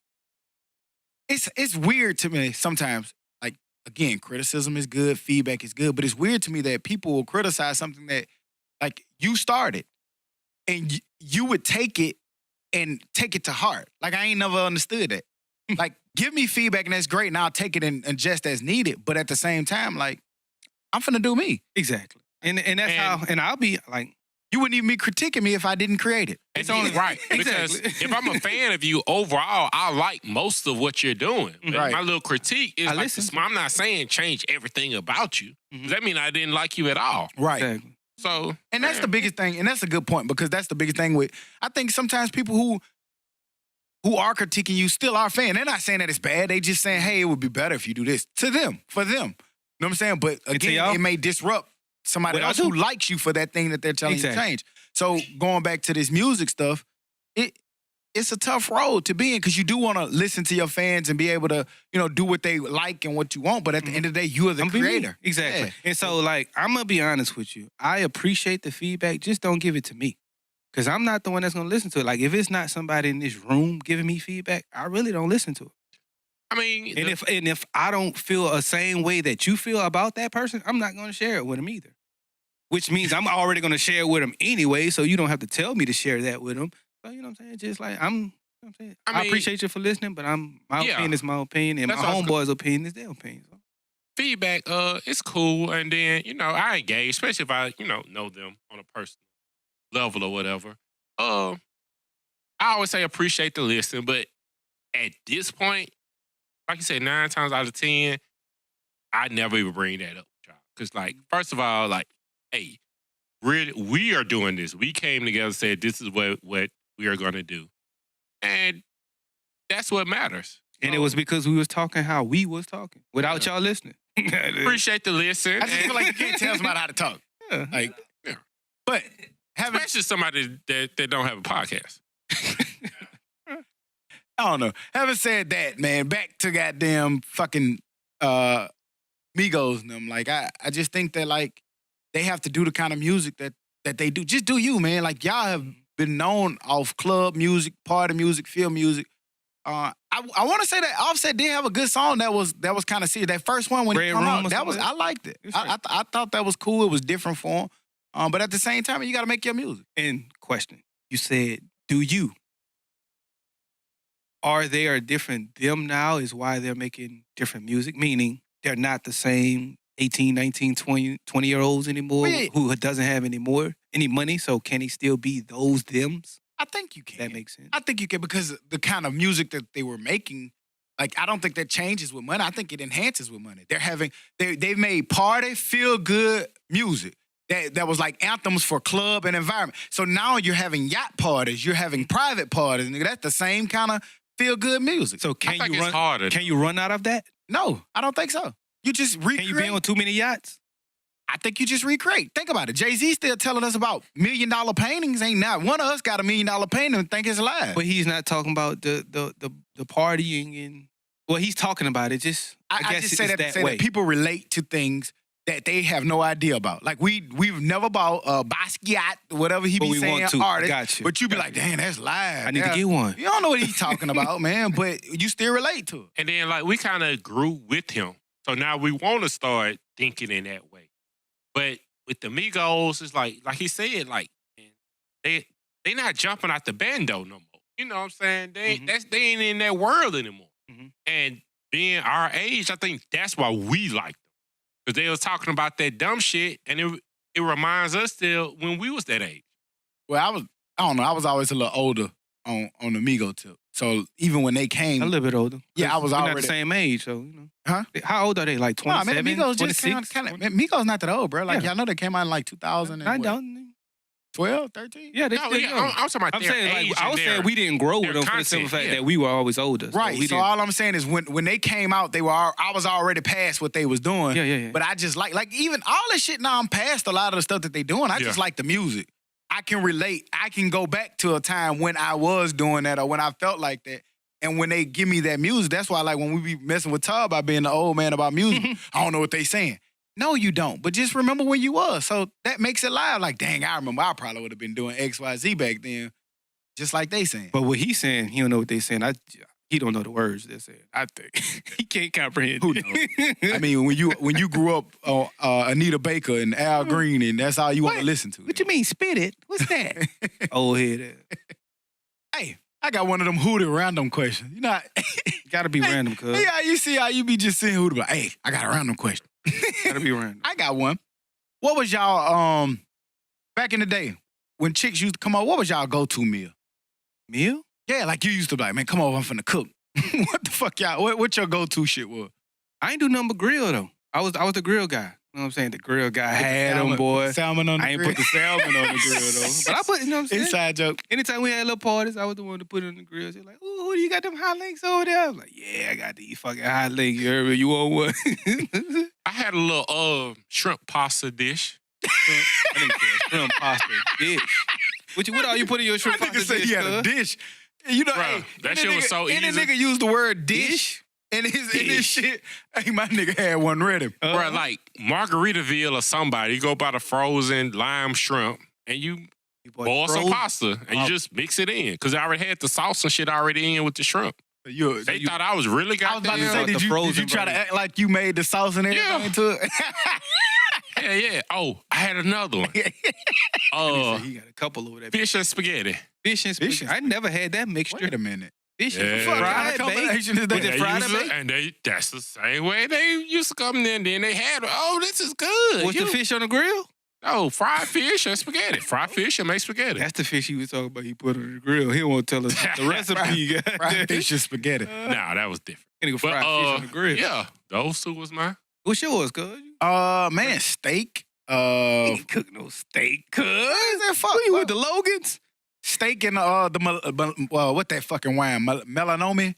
it's weird to me sometimes. Like, again, criticism is good, feedback is good, but it's weird to me that people will criticize something that, like, you started and you would take it to heart. Like, I ain't never understood that. Like, give me feedback and that's great, and I'll take it and adjust as needed. But at the same time, like, I'm finna do me. Exactly. And that's how, and I'll be like, you wouldn't even be critiquing me if I didn't create it. It's only right. Because if I'm a fan of you overall, I like most of what you're doing. But Right. my little critique is like, listen. I'm not saying change everything about you. Does that mean I didn't like you at all? Right. exactly. So, And that's the biggest thing, and that's a good point, because that's the biggest thing with, I think sometimes people who are critiquing you still are fan. They're not saying that it's bad. They just saying, hey, it would be better if you do this. To them, for them. You know what I'm saying? But again, it may disrupt somebody What I else do. who likes you for that thing that they're telling you to change. So going back to this music stuff, it's a tough road to be in, because you do want to listen to your fans and be able to, do what they like and what you want. But at the end of the day, you are the creator. Exactly. Yeah. And so, like, I'm going to be honest with you. I appreciate the feedback. Just don't give it to me. Because I'm not the one that's going to listen to it. Like, if it's not somebody in this room giving me feedback, I really don't listen to it. I mean, And if I don't feel the same way that you feel about that person, I'm not going to share it with them either. Which means I'm already going to share it with them anyway, so you don't have to tell me to share that with them. So, you know what I'm saying? Just like, I appreciate you for listening, but my opinion is my opinion, and my homeboy's opinion is their opinion. So. feedback, it's cool. And then, I engage, especially if I, know them on a personal level or whatever. I always say appreciate the listen, but at this point, like you said, 9 times out of 10, I never even bring that up with y'all. Because, like, first of all, like, hey, we are doing this. We came together and said this is what we are going to do. And that's what matters. And it was because we was talking how we was talking without y'all listening. Appreciate the listen. I just feel like you can't tell somebody how to talk. Yeah. Like, Yeah. But Especially somebody that don't have a podcast. I don't know. Having said that, man, back to goddamn fucking Migos and them. Like, I just think that, like, they have to do the kind of music that they do. Just do you, man. Like, y'all have been known off club music, party music, field music. I want to say that Offset did have a good song that was kind of serious. That first one when Red it came Room out, or something? I liked it. I thought that was cool. It was different for him. But at the same time, you got to make your music. And question, you said, do you? Are they different them now is why they're making different music? Meaning they're not the same 18, 19, 20-year-olds anymore who doesn't have any money. So can he still be those thems? I think you can. That makes sense. I think you can, because the kind of music that they were making, like, I don't think that changes with money. I think it enhances with money. They've made party, feel good music. That was like anthems for club and environment. So now you're having yacht parties, you're having private parties, and that's the same kind of feel good music. So can Can you run out of that? No, I don't think so. You just recreate. Can you be on too many yachts? I think you just recreate. Think about it. Jay-Z still telling us about $1 million paintings. Ain't not one of us got $1 million painting and think it's alive. But he's not talking about the partying and he's talking about it. Just I guess just say it's that to say way. that people relate to things that they have no idea about. Like we've never bought Basquiat, whatever he But be we saying, want to. artist. Gotcha. But you be like, damn, that's live. I need to get one. You don't know what he's talking about, man, but you still relate to it. And then like we kind of grew with him. So now we want to start thinking in that way. But with the Migos, it's like he said, like they not jumping out the bando no more. You know what I'm saying? They ain't in that world anymore. Mm-hmm. And being our age, I think that's why we like them. Because they was talking about that dumb shit, and it reminds us still when we was that age. Well, I don't know, I was always a little older on the Migo tip. So even when they came, A little bit older. Yeah, I was We're not already the same age, so you know. Huh? How old are they? Like 27, man, Migos just 26? kind of Migos not that old, bro. Like Yeah. y'all know they came out in like 2000 I and don't. 12, 13? Yeah, they No, still yeah, young. I'm talking about I'm their saying, age like, I was and saying we didn't grow with their them for the simple content, fact yeah. that we were always older. So Right. we So didn't. all I'm saying is when they came out, I was already past what they was doing. Yeah. But I just like even all this shit now, I'm past a lot of the stuff that they doing. I just like the music. I can relate. I can go back to a time when I was doing that or when I felt like that. And when they give me that music, that's why like when we be messing with Todd about being the old man about music, I don't know what they saying. No, you don't. But just remember when you was. So that makes it live. Like, dang, I remember I probably would have been doing X, Y, Z back then. Just like they saying. But what he's saying, he don't know what they saying. He don't know the words they're saying. I think he can't comprehend. Who knows? I mean, when you grew up on Anita Baker and Al Green, and that's all you want to listen to. What you mean, spit it? What's that? Old head. Hey, I got one of them hooted random questions. You know, Gotta be random, cuz. yeah, you see how you be just saying hooted, like, hey, I got a random question. Gotta be random. I got one. What was y'all back in the day when chicks used to come over? What was y'all go-to meal? Meal? Yeah, like you used to be like, man, come over, I'm finna cook. What the fuck y'all? What your go-to shit was? I ain't do nothing but grill though. I was the grill guy. You know what I'm saying? The grill guy had them, boy. Salmon on the I ain't grill. put the salmon on the grill though. But I put, you know what I'm saying? Inside joke. Anytime we had little parties, I was the one to put it on the grill. They're like, ooh, who do you got them hot links over there? I'm like, yeah, I got these fucking hot links. You heard me? You want one? I had a little shrimp pasta dish. I didn't care. Shrimp pasta dish. What all you put in your shrimp That nigga pasta say dish? he had a cuz? dish. You know, Bruh, hey, that any shit was nigga- so any easy. nigga used the word dish in his shit. Hey, my nigga had one ready. Bro, like Margaritaville or somebody, you go buy the frozen lime shrimp and you boil some pasta and you just mix it in. Because I already had the sauce and shit already in with the shrimp. They thought I was really I was about to goddamn. say, the did you frozen try to version. act like you made the sauce and everything Yeah. to it? Yeah. Oh, I had another one. He got a couple over there. Fish and spaghetti. Fish and spaghetti. I never had that mixture. Wait a minute. Fish Yeah. and What kind fried of bacon. combination is that? Was it They fried used to- bacon? and that's the same way they used to come in. Then they had, oh, this is good. Was the fish on the grill? Oh, fried fish and spaghetti. Fried fish and make spaghetti. That's the fish he was talking about. He put on the grill. He won't tell us the recipe. Fried fish and spaghetti. Nah, that was different. Nigga But fried fish on the grill. yeah, those two was mine. What's yours, cuz? Man, steak. He ain't cook no steak, cuz. that fuck? Who you with the Logans? Steak and what that fucking wine? Melanoma?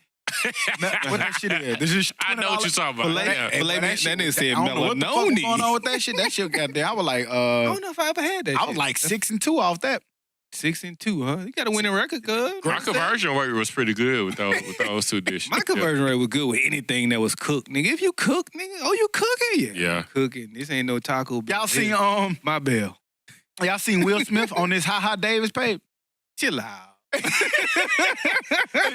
What that shit is? This is I know what you're talking about. Filet- Yeah. filet- that nigga said I don't know what the fuck was melanoma. going on with that shit. That shit got there. I was like, I don't know if I ever had that. I was like 6-2 off that. 6-2, huh? You got a winning record, cuz. My conversion rate was pretty good with those two dishes. My conversion rate was good with anything that was cooked, nigga. If you cook, nigga, you cooking? Yeah. Cooking. This ain't no Taco Bell. Y'all seen My bell. y'all seen Will Smith on this Ha Ha Davis page? Chill out.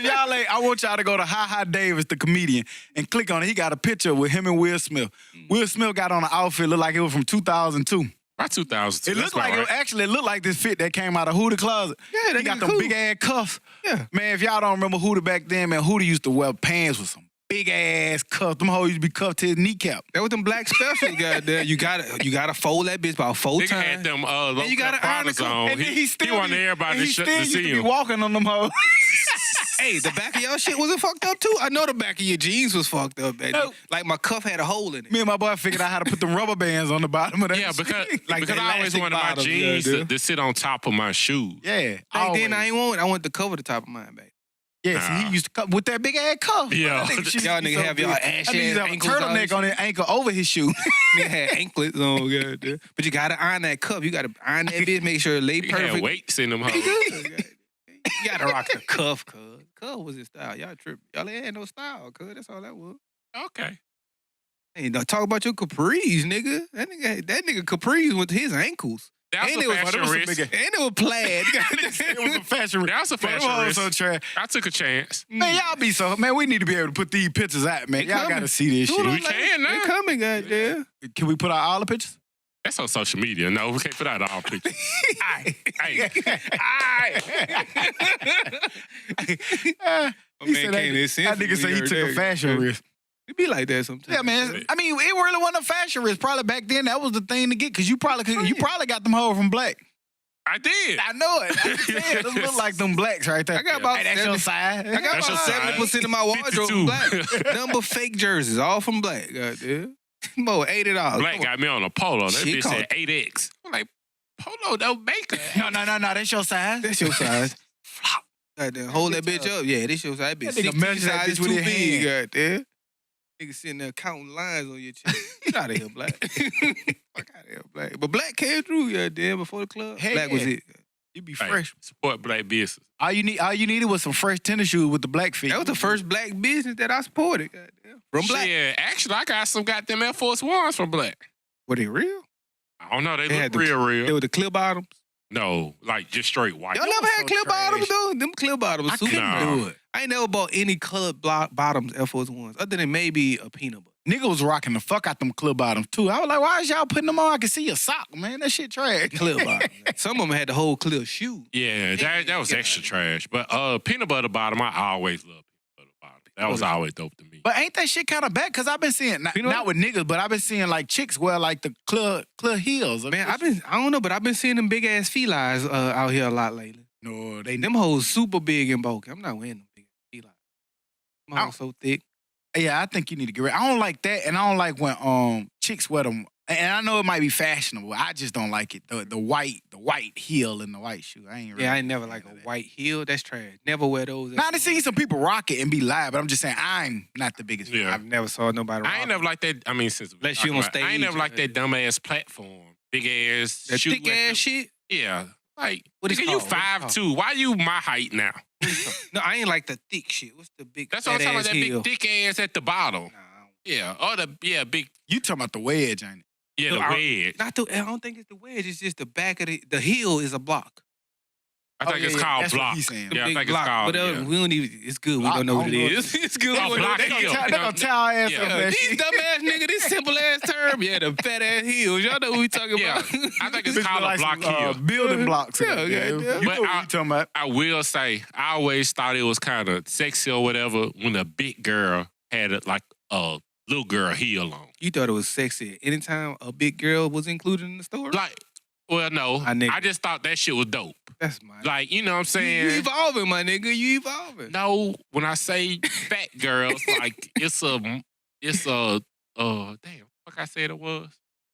Y'all I want y'all to go to Ha Ha Davis, the comedian, and click on it. He got a picture with him and Will Smith. Will Smith got on an outfit looked like it was from 2002. By 2002. It looked like it looked like this fit that came out of Hootie closet. Yeah, He got them big ass cuffs. Yeah. Man, if y'all don't remember Hootie back then, man, Hootie used to wear pants with some big ass cuffs. Them hoes used to be cuffed to his kneecap. That was them black specials, goddamn. You gotta fold that bitch about 4 Nigga times. had them low you gotta cut iron the products on. And then he still wanted everybody to used to to see be him. walking on them hoes. Hey, the back of y'all shit wasn't fucked up too. I know the back of your jeans was fucked up, baby. No. Like my cuff had a hole in it. Me and my boy figured out how to put them rubber bands on the bottom of that. Yeah, because Like because the I always elastic wanted my bottoms, jeans yeah, dude. to sit on top of my shoes. Yeah. Back then, I always. ain't want it. I wanted to cover the top of mine, baby. Yeah, see, Nah. he used to come with that big ass cuff. Yeah. That nigga shit Y'all used to be niggas have y'all big. ass That nigga used to have a ankles on turtleneck and on his ankle over his shoe. Nigga had anklets on, goddamn. But you gotta iron that cuff. You gotta iron that bitch, make sure it lay He had perfect. weights in them hoes. You gotta rock the cuff, cuz. Cuff was his style. Y'all tripping. Y'all ain't had no style, cuz. That's all that was. Okay. Hey, now talk about your capris, nigga. That nigga capris with his ankles. That's And a it was- fashion it was a risk. And it was plaid. It was a fashion. That's a fashion But it was risk. so trash. I took a chance. Man, y'all be so man. We need to be able to put these pictures out, man. They Y'all coming. got to see this Dude, shit. We can They now. coming, goddamn. Can we put out all the pictures? That's on social media. No, we can't put out all pictures. Hey, He man said can't that, listen that nigga when said he he heard took a that. fashion risk. It be like that sometimes. Yeah, man. I mean, it really wasn't a fashion risk. Probably back then, that was the thing to get because you probably got them hoes from Black. I did. I know it. I said those look like them blacks right there. I got about Hey, that's your side. I got That's your about side. 70% of my wardrobe 52. from Black. Number fake jerseys, all from Black. Goddamn. More $80. Black got me on a polo. That Shit bitch said called- 8X. I'm like, polo don't make it. No, that's your size. That's your size. Goddamn, hold that bitch up. Yeah, this your size. Bitch, That nigga 16 measure that size bitch with too his big. hand. Goddamn. Nigga sitting there counting lines on your chest. Get out of here, Black. Fuck out of here, Black. But Black came through, goddamn, before the club. Hey, Black was it. You be Hey, fresh. support Black business. All you needed was some fresh tennis shoes with the black feet. That was the first Black business that I supported. Goddamn. From Black. Yeah, actually, I got some goddamn Air Force Ones from Black. Were they real? I don't know. They They had look the- real. They were the clear bottoms. No, like just straight white. Y'all never was had so clear trash. bottoms though? Them clear bottoms. I super couldn't No. do it. I ain't never bought any colored bottoms Air Force Ones other than maybe a peanut butter. Nigga was rocking the fuck out them club bottoms too. I was like, why is y'all putting them on? I can see your sock, man. That shit trash. Clear bottom. Some of them had the whole clear shoe. Yeah, that was extra trash. But peanut butter bottom, I always loved peanut butter bottom. That was always dope to me. But ain't that shit kind of bad? Cause I've been seeing not, You know not with niggas, but I've been seeing like chicks wear like the clear heels. Man, I don't know, but I've been seeing them big ass felines out here a lot lately. no, they Them hoes super big and bulky. I'm not wearing them big felines. Them hoes so thick. Yeah, I think you need to get rid. I don't like that, and I don't like when chicks wear them. And I know it might be fashionable. I just don't like it. The white heel and the white shoe. I ain't. Really Yeah, I ain't never a like fan a of that. white heel. That's trash. Never wear those. Now I done seen some people rock it and be live, but I'm just saying I'm not the biggest. Yeah. I've never saw nobody. I ain't never like that. I mean, since Unless you on I stage, ain't never like that yeah. dumb ass platform, big ass, that shoe thick like ass the- shit. Yeah, like What is nigga, it you called? What is it 5'2". Why you my height now? No, I ain't like the thick shit. What's the big? That's what I'm talking about. fat That ass heel? big thick ass at the bottom. Nah, I don't- Yeah, or the big You talking about the wedge, ain't it? yeah the No, I- wedge. Not the. I don't think it's the wedge. It's just the back of the heel is a block. I think Oh, it's yeah, called that's what block. he's saying. Yeah, I Big think block. it's called. But yeah. we don't even. It's good. We Block, don't know what I it don't know. is. It's good. Oh, we don't know block what it heel. is. They gonna tell our ass Yeah. up that These shit. dumb ass nigga, this simple ass term. Yeah, the fat ass heels. Y'all know what we talking Yeah, about. I think it's Bitch called look a like block some, heel. building blocks. Yeah, You yeah, know yeah. what But you I- talking about. I will say, I always thought it was kind of sexy or whatever when a big girl had like a little girl heel on. You thought it was sexy. Anytime a big girl was included in the story, Like, well, no, My nigga. I just thought that shit was dope. that's my. Like, you know what I'm you saying? evolving, my nigga. You evolving. No, when I say fat girls, like it's a damn, fuck I said it was.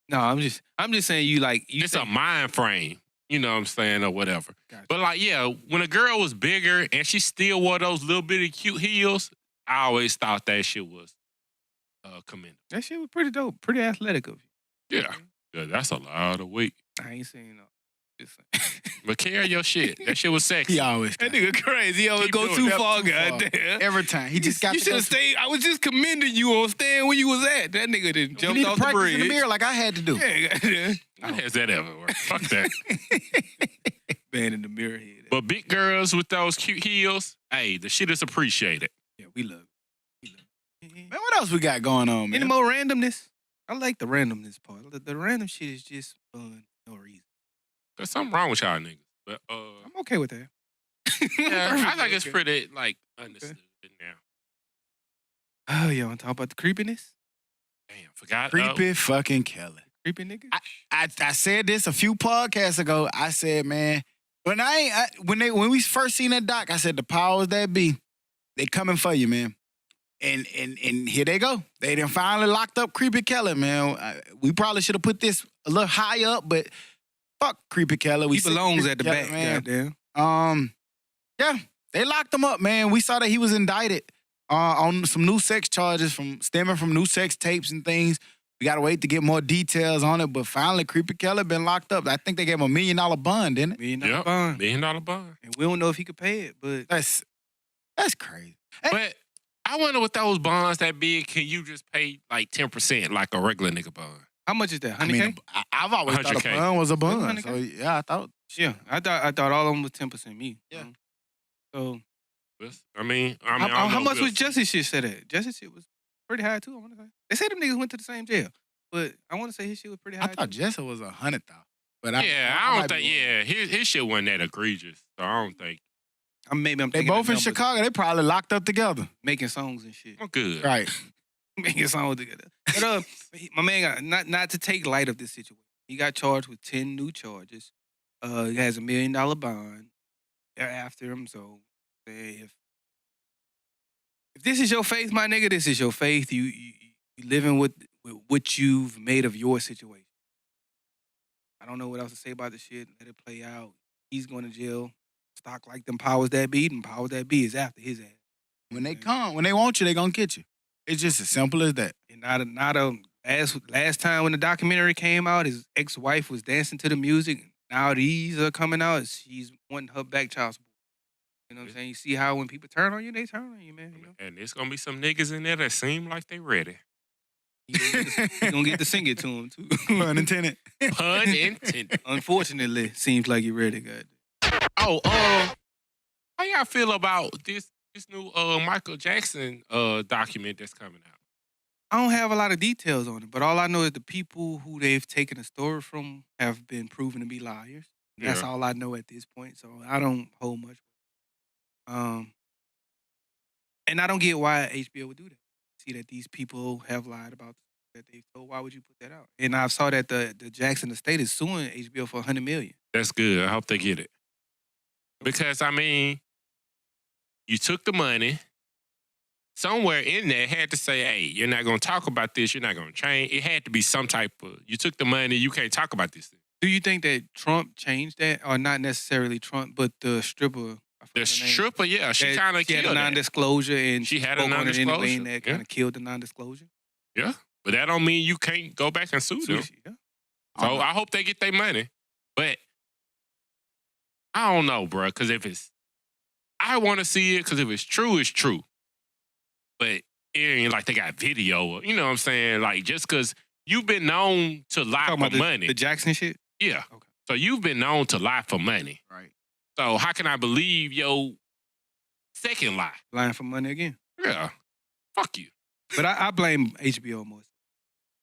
No, I'm just saying you like. You It's say- a mind frame. You know what I'm saying, or whatever. Gotcha. But like, yeah, when a girl was bigger and she still wore those little bitty cute heels, I always thought that shit was commendable. That shit was pretty dope. Pretty athletic of you. Yeah. Yeah, that's a lot of weight. I ain't saying no. Just saying. But carry your shit. That shit was sexy. He always That nigga crazy. He always Keep go doing too that. far, Too far. goddamn. every time. He just got You to should go have stayed. I was just commending you on staying where you was at. That nigga didn't You jump need to off the practice bridge. in the mirror like I had to do. Yeah, goddamn. When has that ever worked? Fuck that. Man in the mirror head. But big girls with those cute heels, hey, the shit is appreciated. Yeah, we love it. Man, what else we got going on, man? Any more randomness? I like the randomness part. The random shit is just fun. No reason. There's something wrong with y'all niggas. But I'm okay with that. yeah, I think it's Okay. pretty like understood now. Oh, y'all want to talk about the creepiness? Damn, forgot. Creepy fucking Kelly. Creepy nigga? I said this a few podcasts ago. I said, man, when when we first seen that doc, I said the powers that be, they coming for you, man. And here they go. They done finally locked up Creepy Kelly, man. We probably should have put this a little higher up, but fuck Creepy Kelly. He sick of belongs Creepy at the Kelly, back, man. goddamn. Yeah, they locked him up, man. We saw that he was indicted on some new sex charges stemming from new sex tapes and things. We gotta wait to get more details on it, but finally, Creepy Kelly been locked up. I think they gave him $1 million bond, didn't it? $1 million Yep. bond. $1 million bond. And we don't know if he could pay it, but That's crazy. But I wonder with those bonds that big, can you just pay like 10% like a regular nigga bond? How much is that? I 100K? mean, I've always thought a 100K. bun was a bun. 100K? So yeah, I thought. Yeah, I thought all of them was 10% me. Yeah. So I mean, I how don't know much was Wilson. Jussie shit set at? Jussie shit was pretty high too. I want to say they say them niggas went to the same jail, but I want to say his shit was pretty high. I thought too. Jessa was 100,000. But Yeah, I don't might be think. wrong. Yeah, his shit wasn't that egregious, so I don't think. Maybe I'm They thinking both of in numbers, Chicago. They probably locked up together. making songs and shit. I'm good. Right. Making songs together. But my man got not to take light of this situation. He got charged with 10 new charges. He has $1 million bond. They're after him. So if this is your faith, my nigga, this is your faith. You living with what you've made of your situation. I don't know what else to say about the shit. Let it play out. He's going to jail. Stock like them powers that be, and powers that be is after his ass. When they come, when they want you, they gonna get you. It's just as simple as that. And last time when the documentary came out, his ex-wife was dancing to the music. Now these are coming out. She's wanting her back child support. You know what I'm saying? You see how when people turn on you, they turn on you, man. You know? And there's gonna be some niggas in there that seem like they ready. You gonna get to sing it to him too. Pun intended. Pun intended. Unfortunately, seems like you ready, God. Oh, how y'all feel about this new Michael Jackson document that's coming out? I don't have a lot of details on it, but all I know is the people who they've taken the story from have been proven to be liars. That's Yeah. all I know at this point. So I don't hold much. And I don't get why HBO would do that. See that these people have lied about that they told. Why would you put that out? And I saw that the Jackson estate is suing HBO for $100 million. That's good. I hope they get it. Because, I mean, you took the money. Somewhere in there had to say, hey, you're not going to talk about this. You're not going to change. It had to be some type of, you took the money. You can't talk about this thing. Do you think that Trump changed that? Or not necessarily Trump, but the stripper? I forgot The her name. stripper, yeah, she kind of She had killed a that. non-disclosure and She had a spoke on it anyway, non-disclosure, and that yeah. kind of killed the non-disclosure. Yeah. But that don't mean you can't go back and sue them. Yeah. So I hope they get their money. But I don't know, bro, because if it's, I want to see it because if it's true, it's true. But it ain't like they got video. You know what I'm saying? Like, just because you've been known to lie Talking for about money. the Jackson shit? Yeah. Okay. So you've been known to lie for money. Right. So how can I believe your second lie? Lying for money again. Yeah. Fuck you. But I blame HBO more.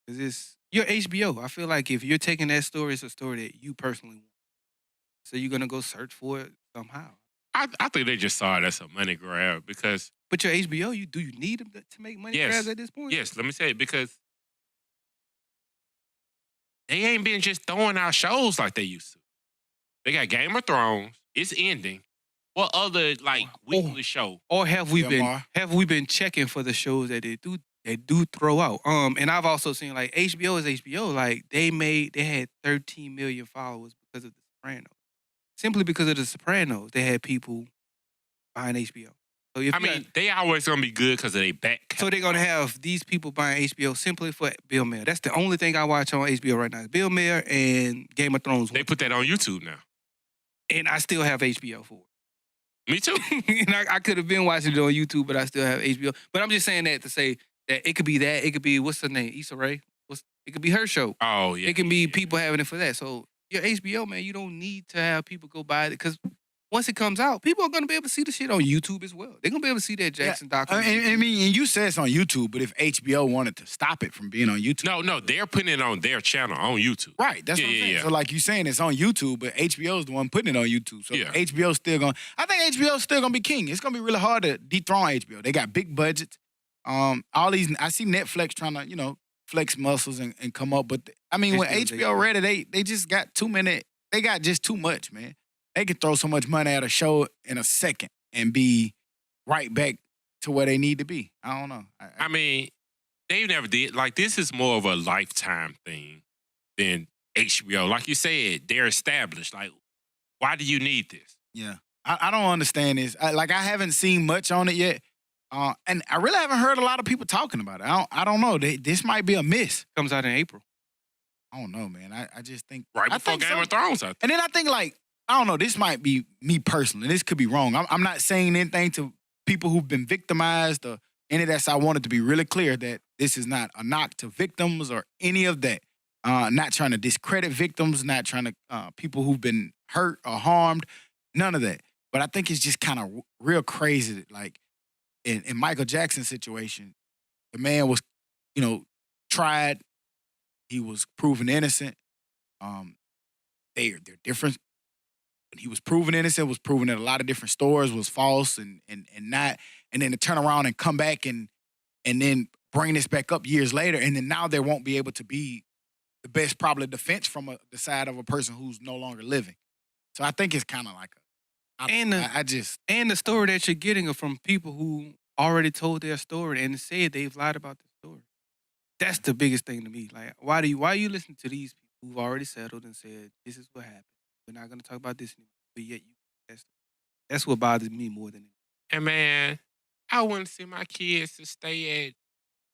Because you're HBO. I feel like if you're taking that story, it's a story that you personally want. So you're going to go search for it somehow. I think they just saw it as a money grab because, But your HBO, do you need them to make money Yes. grabs at this point? yes, let me say it, because they ain't been just throwing out shows like they used to. They got Game of Thrones. It's ending. What other weekly show? Or have we BMR. been checking for the shows that they do throw out? And I've also seen like HBO is HBO. Like they had 13 million followers because of The Sopranos. Simply because of The Sopranos, they had people buying HBO. So if I you mean, they always gonna be good because of their back. so they're gonna have these people buying HBO simply for Bill Maher. That's the only thing I watch on HBO right now. Is Bill Maher and Game of Thrones. They put that on YouTube now. And I still have HBO for Me too. it. And I could have been watching it on YouTube, but I still have HBO. But I'm just saying that to say that it could be that. It could be, what's her name? Issa Rae. It could be her show. Oh yeah. It can be yeah. people having it for that. So your HBO, man, you don't need to have people go buy it because once it comes out, people are gonna be able to see the shit on YouTube as well. They're gonna be able to see that Jackson documentary. I mean, and you said it's on YouTube, but if HBO wanted to stop it from being on YouTube. No, they're putting it on their channel on YouTube. Right, that's Yeah, what I'm saying. yeah. So like you saying it's on YouTube, but HBO is the one putting it on YouTube. So Yeah. HBO's still going. I think HBO's still gonna be king. It's gonna be really hard to dethrone HBO. They got big budgets. All these. I see Netflix trying to flex muscles and come up, but I mean when HBO's HBO ready, they just got too many. They got just too much, man. They can throw so much money at a show in a second and be right back to where they need to be. I don't know. I mean, they never did. Like, this is more of a Lifetime thing than HBO. Like you said, they're established. Like, why do you need this? Yeah, I don't understand this. I haven't seen much on it yet, and I really haven't heard a lot of people talking about it. I don't know. This might be a miss. Comes out in April. I don't know, man. I just think Right I before think Game so. of Thrones out there. And then I think I don't know. This might be me personally. This could be wrong. I'm not saying anything to people who've been victimized or any of that. So I wanted to be really clear that this is not a knock to victims or any of that. Not trying to discredit victims, not trying to people who've been hurt or harmed, none of that. But I think it's just kind of real crazy that, like, in Michael Jackson's situation, the man was, tried. He was proven innocent. They're different. When he was proven innocent, was proven at a lot of different stores was false and not, and then to turn around and come back and then bring this back up years later, and then now there won't be able to be the best probably defense from the side of a person who's no longer living. So I think it's kind of like and the story that you're getting are from people who already told their story and said they've lied about the story. That's the biggest thing to me. Like, why are you listening to these people who've already settled and said this is what happened? We're not going to talk about this anymore. But yet that's what bothers me more than anything. And man, I wouldn't send my kids to stay at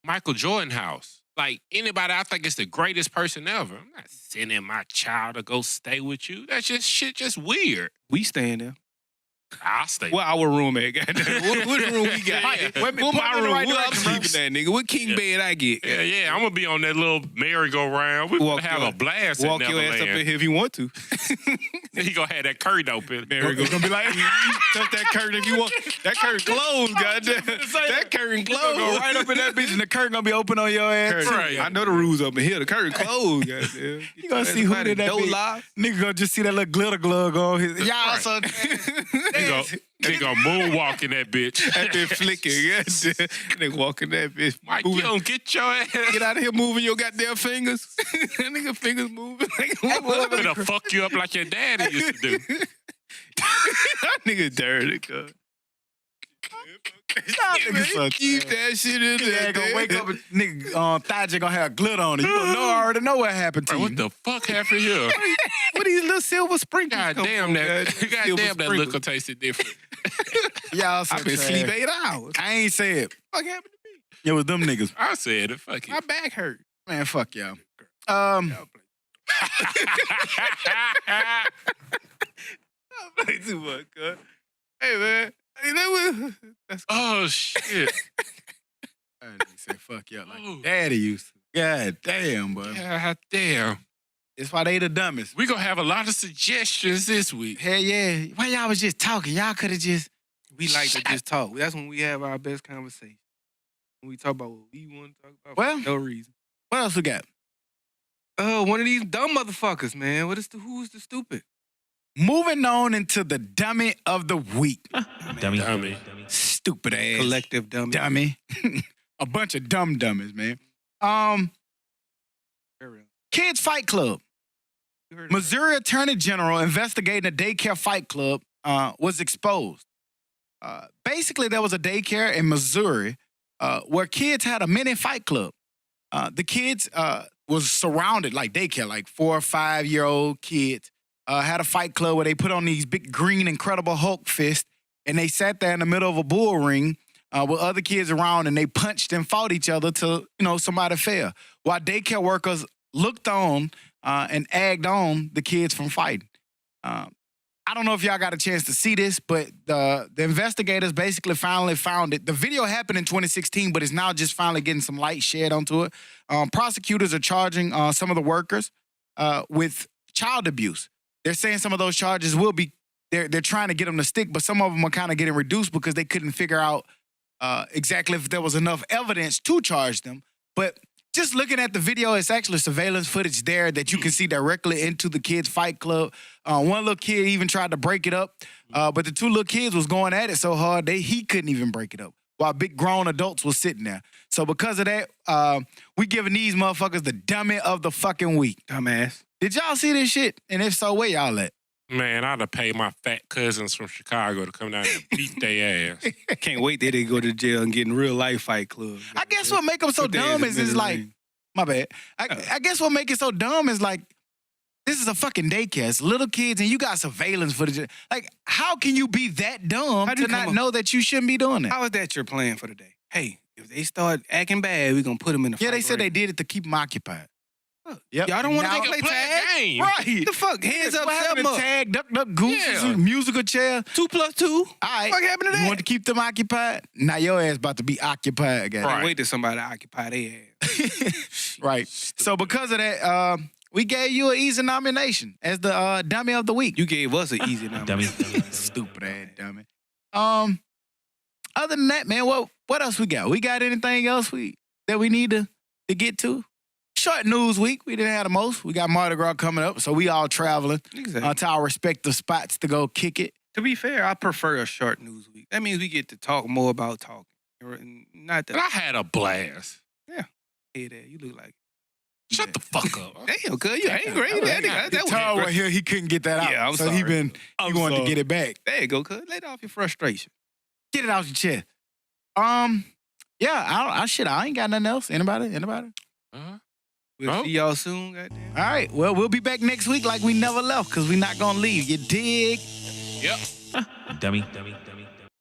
Michael Jordan's house. Like, anybody, I think it's the greatest person ever. I'm not sending my child to go stay with you. That's just weird. We staying there. I'll stay. Well, our roommate, goddamn. What room we got? Yeah. What my room? I'm sleeping that nigga. What king bed I get? Yeah. I'm gonna be on that little merry-go-round. We're gonna have a blast. Walk your ass up in here if you want to. He gonna have that curtain open. Merry-go gonna be like, touch that curtain if you want. That curtain closed, goddamn. That curtain closed. Go right up in that bitch and the curtain gonna be open on your ass. Right. I know the rules up in here. The curtain closed, goddamn. You gonna see who did that bitch. Nigga gonna just see that little glitter glove on his. Y'all so. They gonna moonwalk in that bitch. That bitch flicking. Nigga walking that bitch. Mike, you don't get your ass. Get out of here moving your goddamn fingers. That nigga fingers moving. I'm gonna fuck you up like your daddy used to do. That nigga dirty, cuz. Keep that shit in there. Nigga gonna wake up and nigga Thadja gonna have glitter on it. You gonna know, I already know what happened to you. What the fuck happened here? What these little silver sprinkles? Goddamn that liquor tasted different. Y'all so I've been trash. asleep 8 hours. I ain't say it. What happened to me? It was them niggas. I said it. Fuck it. My back hurt. Man, fuck y'all. I play too much, cuz. Hey, man. Hey, oh, shit. I didn't say fuck y'all like daddy used to. God damn, boy. God damn. That's why they the dumbest. We gonna have a lot of suggestions this week. Hell yeah. Why y'all was just talking? Y'all could have just... We like to just talk. That's when we have our best conversation. When we talk about what we want to talk about Well, for no reason. What else we got? One of these dumb motherfuckers, man. Who's the stupid? Moving on into the dummy of the week. Dummy. Stupid ass. Collective dummy. Dummy. A bunch of dumb dummies, man. Kids Fight Club. Missouri Attorney General investigating a daycare fight club was exposed. Basically, there was a daycare in Missouri where kids had a mini fight club. The kids was surrounded, like daycare, like 4 or 5-year-old kids, had a fight club where they put on these big green Incredible Hulk fists, and they sat there in the middle of a bull ring with other kids around, and they punched and fought each other till, somebody fell. While daycare workers looked on and egged on the kids from fighting. I don't know if y'all got a chance to see this, but the investigators basically finally found it. The video happened in 2016, but it's now just finally getting some light shed onto it. Prosecutors are charging some of the workers with child abuse. They're saying some of those charges will be, they're trying to get them to stick, but some of them are kind of getting reduced because they couldn't figure out exactly if there was enough evidence to charge them. But just looking at the video, it's actually surveillance footage there that you can see directly into the kids' fight club. One little kid even tried to break it up, but the 2 little kids was going at it so hard he couldn't even break it up, while big grown adults was sitting there. So because of that, we giving these motherfuckers the dummy of the fucking week. Dumbass. Did y'all see this shit? And if so, where y'all at? Man, I'd have paid my fat cousins from Chicago to come down and beat their ass. Can't wait till they go to jail and get in real life fight club. I guess what make them so dumb is like, my bad. I guess what make it so dumb is like, this is a fucking daycare. It's little kids and you got surveillance footage. Like, how can you be that dumb to not know that you shouldn't be doing that? How is that your plan for the day? Hey, if they start acting bad, we're going to put them in the fight. Yeah, they said they did it to keep them occupied. Yep. Y'all don't want Now- to play Play tag? a game. Right. The fuck? Hands up, What happened seven to up. tag, duck, goose, Yeah. musical chair. 2 + 2. All right. What happened to You that? want to keep them occupied? Now your ass about to be occupied, guys. Right. Wait till somebody occupy their ass. Right. So because of that, we gave you an easy nomination as the dummy of the week. You gave us an easy number. Dummy. Stupid ass dummy. Other than that, man, what else we got? We got anything else that we need to get to? Short news week. We didn't have the most. We got Mardi Gras coming up, so we all traveling Exactly. to our respective spots to go kick it. To be fair, I prefer a short news week. That means we get to talk more about talking. Not But I that. had a blast. Hey, there, you look like. Shut the fuck up. Damn, cuz you angry. That was Tall great. right here, he couldn't get that out. Yeah, I'm so he sorry. he wanted to get it back. There you go, cuz. Let off your frustration. Get it out your chest. Yeah, I ain't got nothing else. Anybody? Uh-huh. We'll Oh. see y'all soon, goddamn. All right. Well, we'll be back next week like we never left because we not gonna leave. You dig? Yep. Dummy.